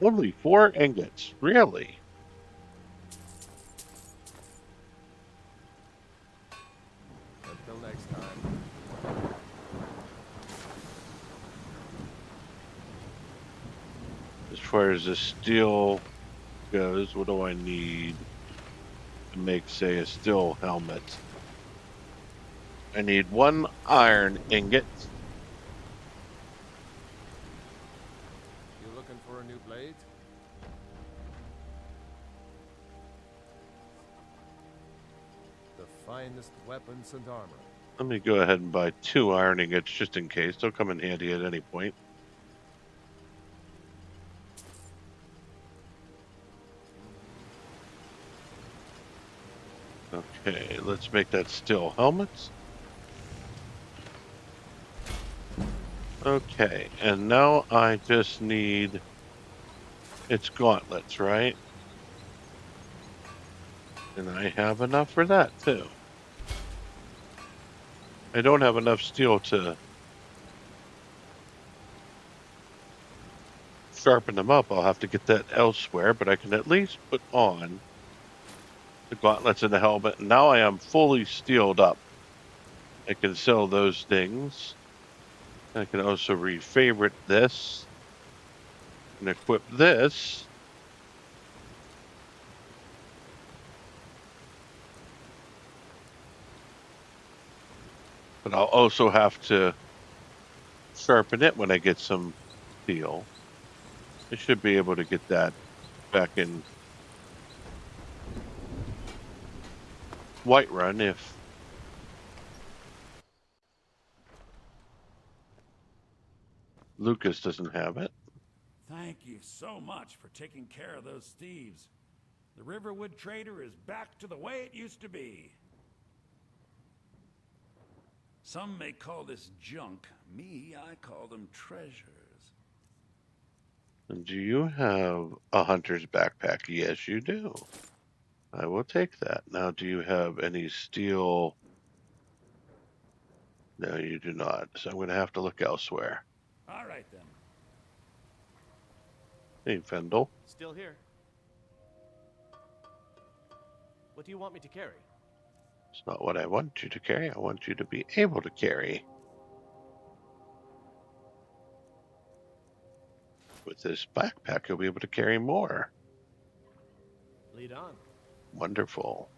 Only 4 ingots. Really? Until next time. As far as the steel goes, what do I need to make, say, a steel helmet? I need 1 iron ingot. You looking for a new blade? The finest weapons and armor. Let me go ahead and buy 2 iron ingots just in case. They'll come in handy at any point. Okay, let's make that steel helmet. Okay, and now I just need its gauntlets, right? And I have enough for that, too. I don't have enough steel to sharpen them up. I'll have to get that elsewhere, but I can at least put on the gauntlets and the helmet. And now I am fully steeled up. I can sell those things. I can also refavorite this and equip this. But I'll also have to sharpen it when I get some steel. I should be able to get that back in Whiterun if Lucas doesn't have it. Thank you so much for taking care of those thieves. The Riverwood Trader is back to the way it used to be. Some may call this junk. Me, I call them treasures. And do you have a hunter's backpack? Yes, you do. I will take that. Now, do you have any steel? No, you do not. So I'm going to have to look elsewhere. All right, then. Hey, Fendel. Still here. What do you want me to carry? It's not what I want you to carry. I want you to be able to carry. With this backpack, you'll be able to carry more. Lead on. Wonderful.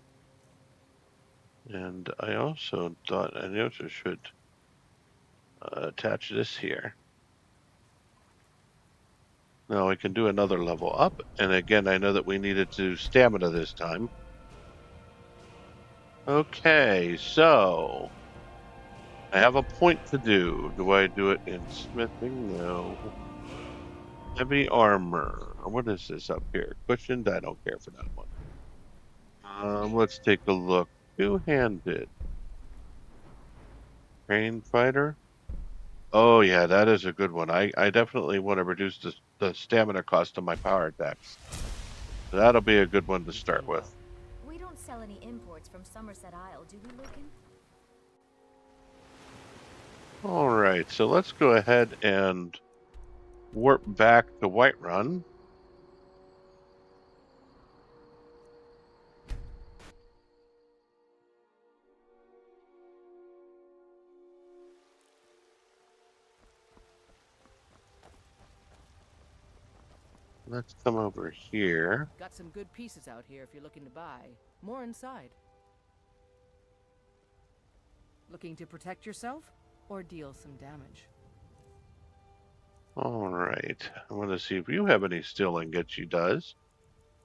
And I also thought I also should attach this here. Now I can do another level up. And again, I know that we needed to stamina this time. Okay, so I have a point to do. Do I do it in smithing? No. Heavy armor. What is this up here? Cushioned? I don't care for that one. Let's take a look. Two-handed. Crane fighter. Oh yeah, that is a good one. I definitely want to reduce the stamina cost of my power attacks. So that'll be a good one to start with. We don't sell any imports from Somerset Isle, do we, Lucan? Alright, so let's go ahead and warp back to Whiterun. Let's come over here. Got some good pieces out here if you're looking to buy. More inside. Looking to protect yourself or deal some damage? Alright, I want to see if you have any steel ingots. She does.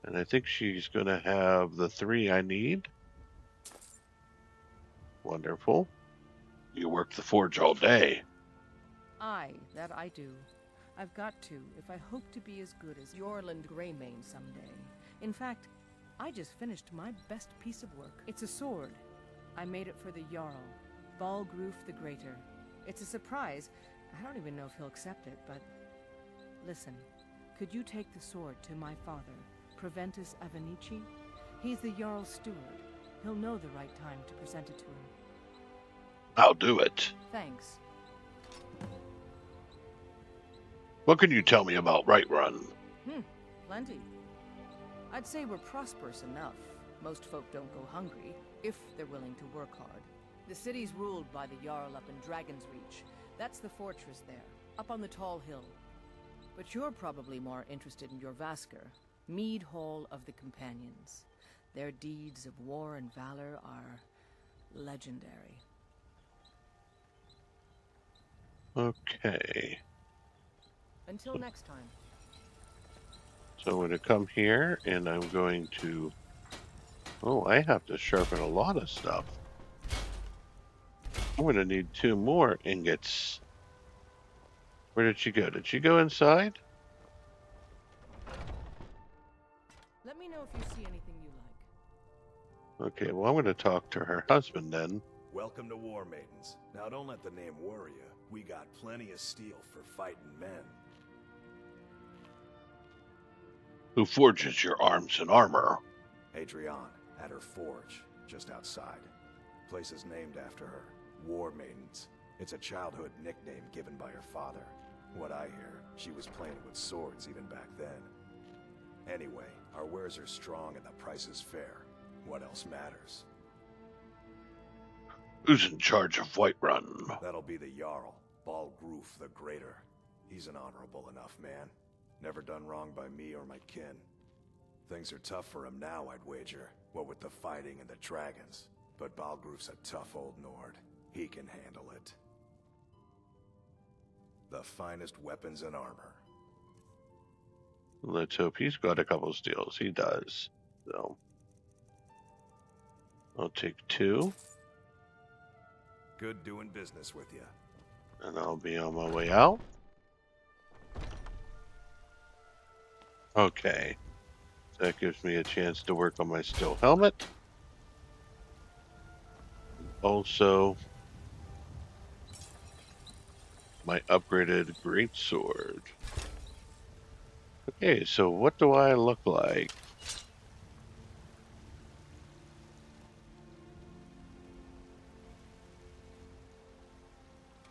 And I think she's going to have the 3 I need. Wonderful. You work the forge all day. Aye, that I do. I've got to, if I hope to be as good as Yorland Greymane someday. In fact, I just finished my best piece of work. It's a sword. I made it for the Jarl, Balgroof the Greater. It's a surprise. I don't even know if he'll accept it, but... Listen, could you take the sword to my father, Proventus Avenici? He's the Jarl's steward. He'll know the right time to present it to him. I'll do it. Thanks. What can you tell me about Whiterun? Plenty. I'd say we're prosperous enough. Most folk don't go hungry, if they're willing to work hard. The city's ruled by the Jarl up in Dragon's Reach. That's the fortress there, up on the tall hill. But you're probably more interested in your Vasker, Mead Hall of the Companions. Their deeds of war and valor are legendary. Okay. Until next time. So I'm going to come here and I'm going to... Oh, I have to sharpen a lot of stuff. I'm going to need 2 more ingots. Where did she go? Did she go inside? Let me know if you see anything you like. Okay, well, I'm going to talk to her husband then. Welcome to War Maidens. Now don't let the name worry you. We got plenty of steel for fighting men. Who forges your arms and armor? Adrian, At her forge, just outside. Place is named after her. War Maidens. It's a childhood nickname given by her father. What I hear, she was playing with swords even back then. Anyway, our wares are strong and the price is fair. What else matters? Who's in charge of Whiterun? That'll be the Jarl, Balgroof the Greater. He's an honorable enough man. Never done wrong by me or my kin. Things are tough for him now, I'd wager. What with the fighting and the dragons. But Balgroof's a tough old Nord. He can handle it. The finest weapons and armor. Let's hope he's got a couple steals. He does. So I'll take 2. Good doing business with you. And I'll be on my way out. Okay. That gives me a chance to work on my steel helmet. Also, my upgraded greatsword. Okay, so what do I look like?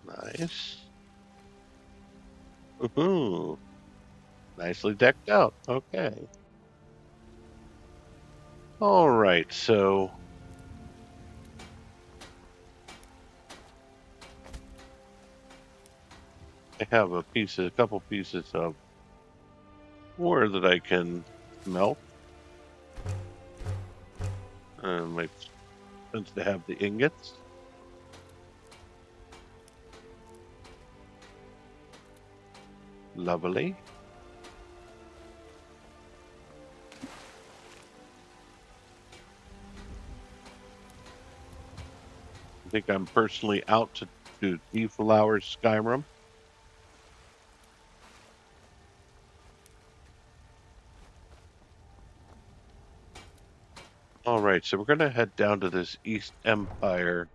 Nice. Woohoo! Nicely decked out. Okay. All right, so I have a couple pieces of ore that I can melt. Makes sense to have the ingots. Lovely. I think I'm personally out to deflower Skyrim. All right, so we're going to head down to this East Empire.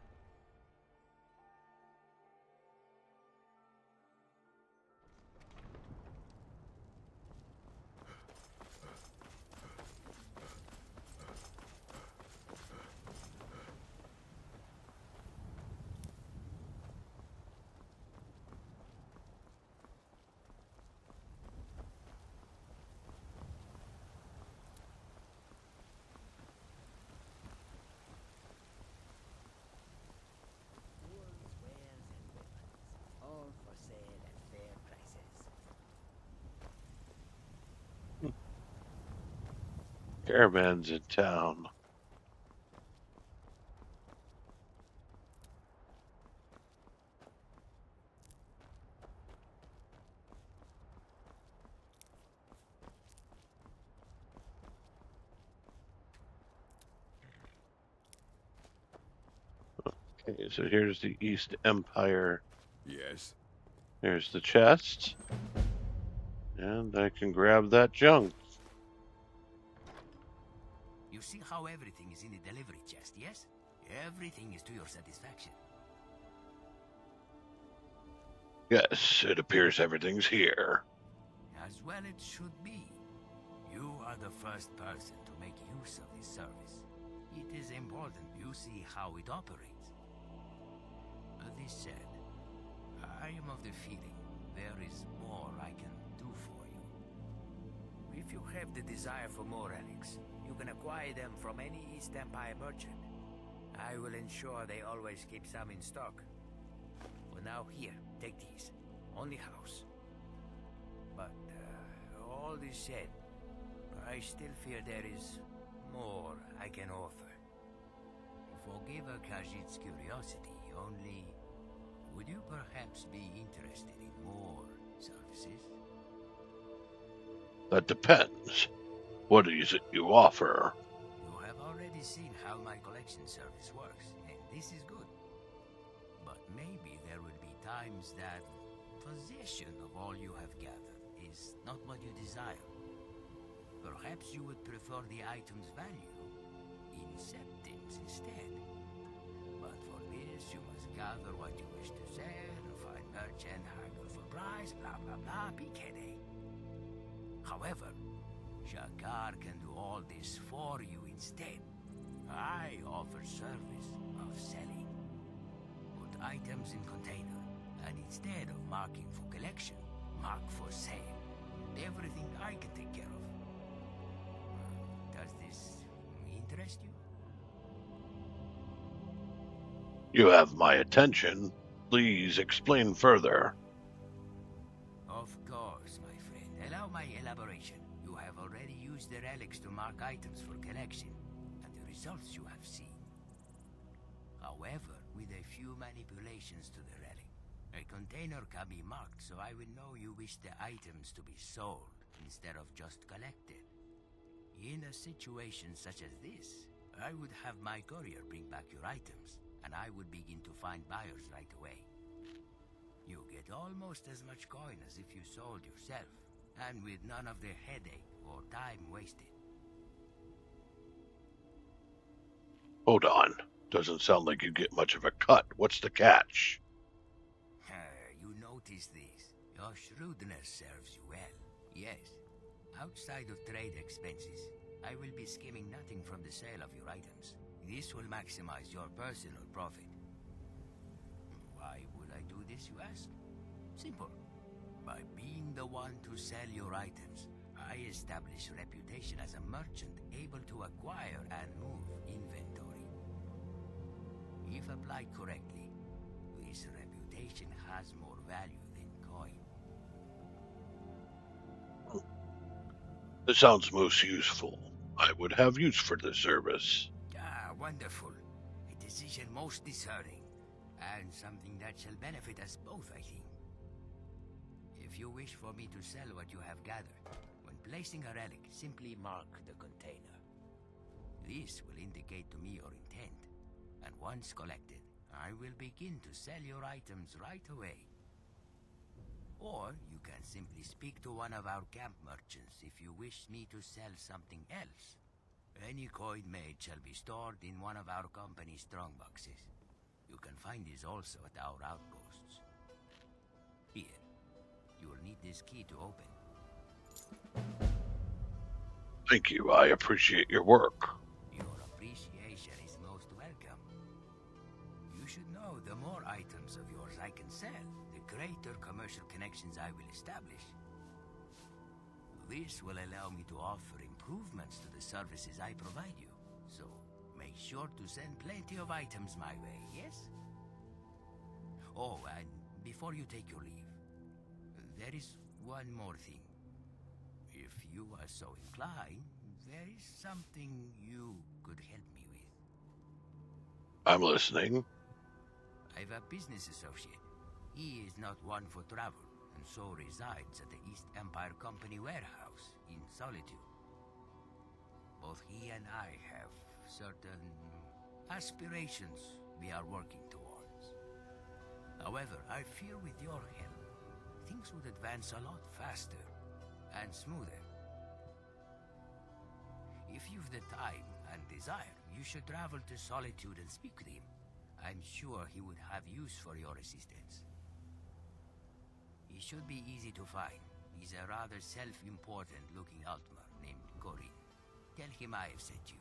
All for sale at fair prices. Caravans in town. Okay, so here's the East Empire. Yes. Here's the chest. And I can grab that junk. You see how everything is in the delivery chest, yes? Everything is to your satisfaction. Yes, it appears everything's here. As well it should be. You are the first person to make use of this service. It is important you see how it operates. This said, I am of the feeling there is more I can do for you. If you have the desire for more relics, you can acquire them from any East Empire merchant. I will ensure they always keep some in stock. For now, here, take these. On the house. But, all this said, I still fear there is more I can offer. Forgive Khajiit's curiosity, only... would you perhaps be interested in more services? That depends. What is it you offer? You have already seen how my collection service works, and this is good. But maybe there will be times that possession of all you have gathered is not what you desire. Perhaps you would prefer the item's value in septims instead. But for this, you must gather what you wish to sell, find merchant, haggle for price, blah blah blah, PKD. However, Shakar can do all this for you instead. I offer service of selling. Put items in container, and instead of marking for collection, mark for sale. Everything I can take care of. Does this interest you? You have my attention. Please explain further. Of course, my friend. Allow my elaboration. You have already used the relics to mark items for collection, and the results you have seen. However, with a few manipulations to the relic, a container can be marked so I will know you wish the items to be sold instead of just collected. In a situation such as this, I would have my courier bring back your items, and I would begin to find buyers right away. You get almost as much coin as if you sold yourself, and with none of the headache or time wasted. Hold on. Doesn't sound like you get much of a cut. What's the catch? You notice this. Your shrewdness serves you well. Yes. Outside of trade expenses, I will be skimming nothing from the sale of your items. This will maximize your personal profit. Why would I do this, you ask? Simple. By being the one to sell your items, I establish reputation as a merchant able to acquire and move inventory. If applied correctly, this reputation has more value than coin. This sounds most useful. I would have use for this service. Ah, wonderful. A decision most discerning, and something that shall benefit us both, I think. If you wish for me to sell what you have gathered, when placing a relic, simply mark the container. This will indicate to me your intent, and once collected, I will begin to sell your items right away. Or you can simply speak to one of our camp merchants if you wish me to sell something else. Any coin made shall be stored in one of our company's strongboxes. You can find these also at our outposts. Here, you will need this key to open. Thank you. I appreciate your work. Your appreciation is most welcome. You should know the more items of yours I can sell, the greater commercial connections I will establish. This will allow me to offer improvements to the services I provide you. So, make sure to send plenty of items my way, yes? Oh, and before you take your leave, there is one more thing. If you are so inclined, there is something you could help me with. I'm listening. I've a business associate. He is not one for travel, and so resides at the East Empire Company warehouse in Solitude. Both he and I have certain aspirations we are working towards. However, I fear with your help, things would advance a lot faster and smoother. If you've the time and desire, you should travel to Solitude and speak with him. I'm sure he would have use for your assistance. He should be easy to find. He's a rather self-important looking Altmer named Corin. Tell him I have sent you.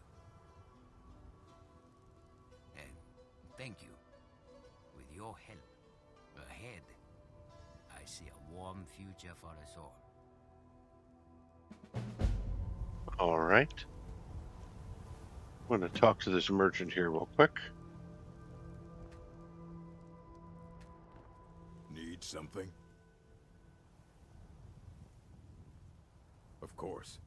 And thank you. With your help ahead, I see a warm future for us all. All right. I'm going to talk to this merchant here real quick. Need something? Of course.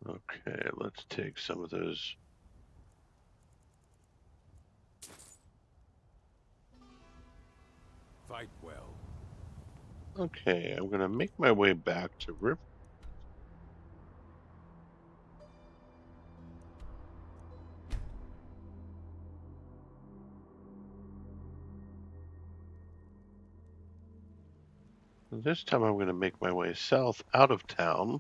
Okay, let's take some of those. Fight well. Okay, I'm going to make my way back to River. This time I'm going to make my way south out of town.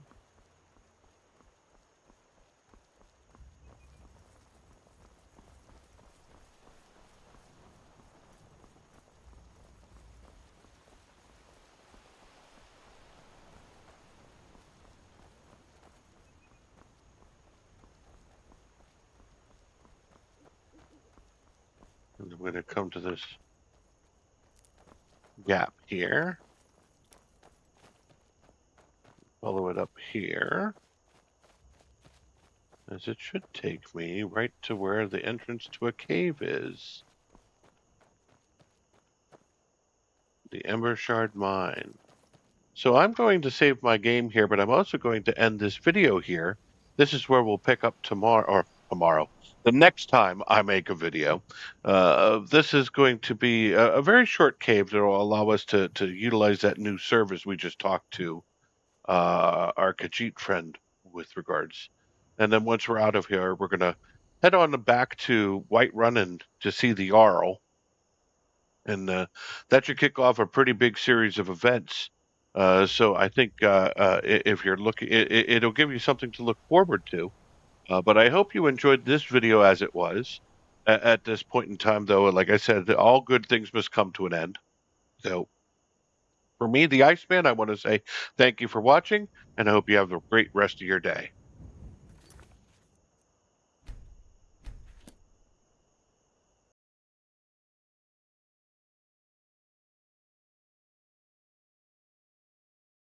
I'm going to come to this gap here. Follow it up here. As it should take me right to where the entrance to a cave is. The Ember Shard Mine. So I'm going to save my game here, but I'm also going to end this video here. This is where we'll pick up tomorrow, the next time I make a video. This is going to be a very short cave that will allow us to utilize that new service we just talked to our Khajiit friend with regards. And then once we're out of here, we're going to head on back to Whiterun and to see the Jarl. And that should kick off a pretty big series of events. So I think if you're looking, it'll give you something to look forward to. But I hope you enjoyed this video as it was. At this point in time, though, like I said, all good things must come to an end. So for me, the Iceman, I want to say thank you for watching, and I hope you have a great rest of your day.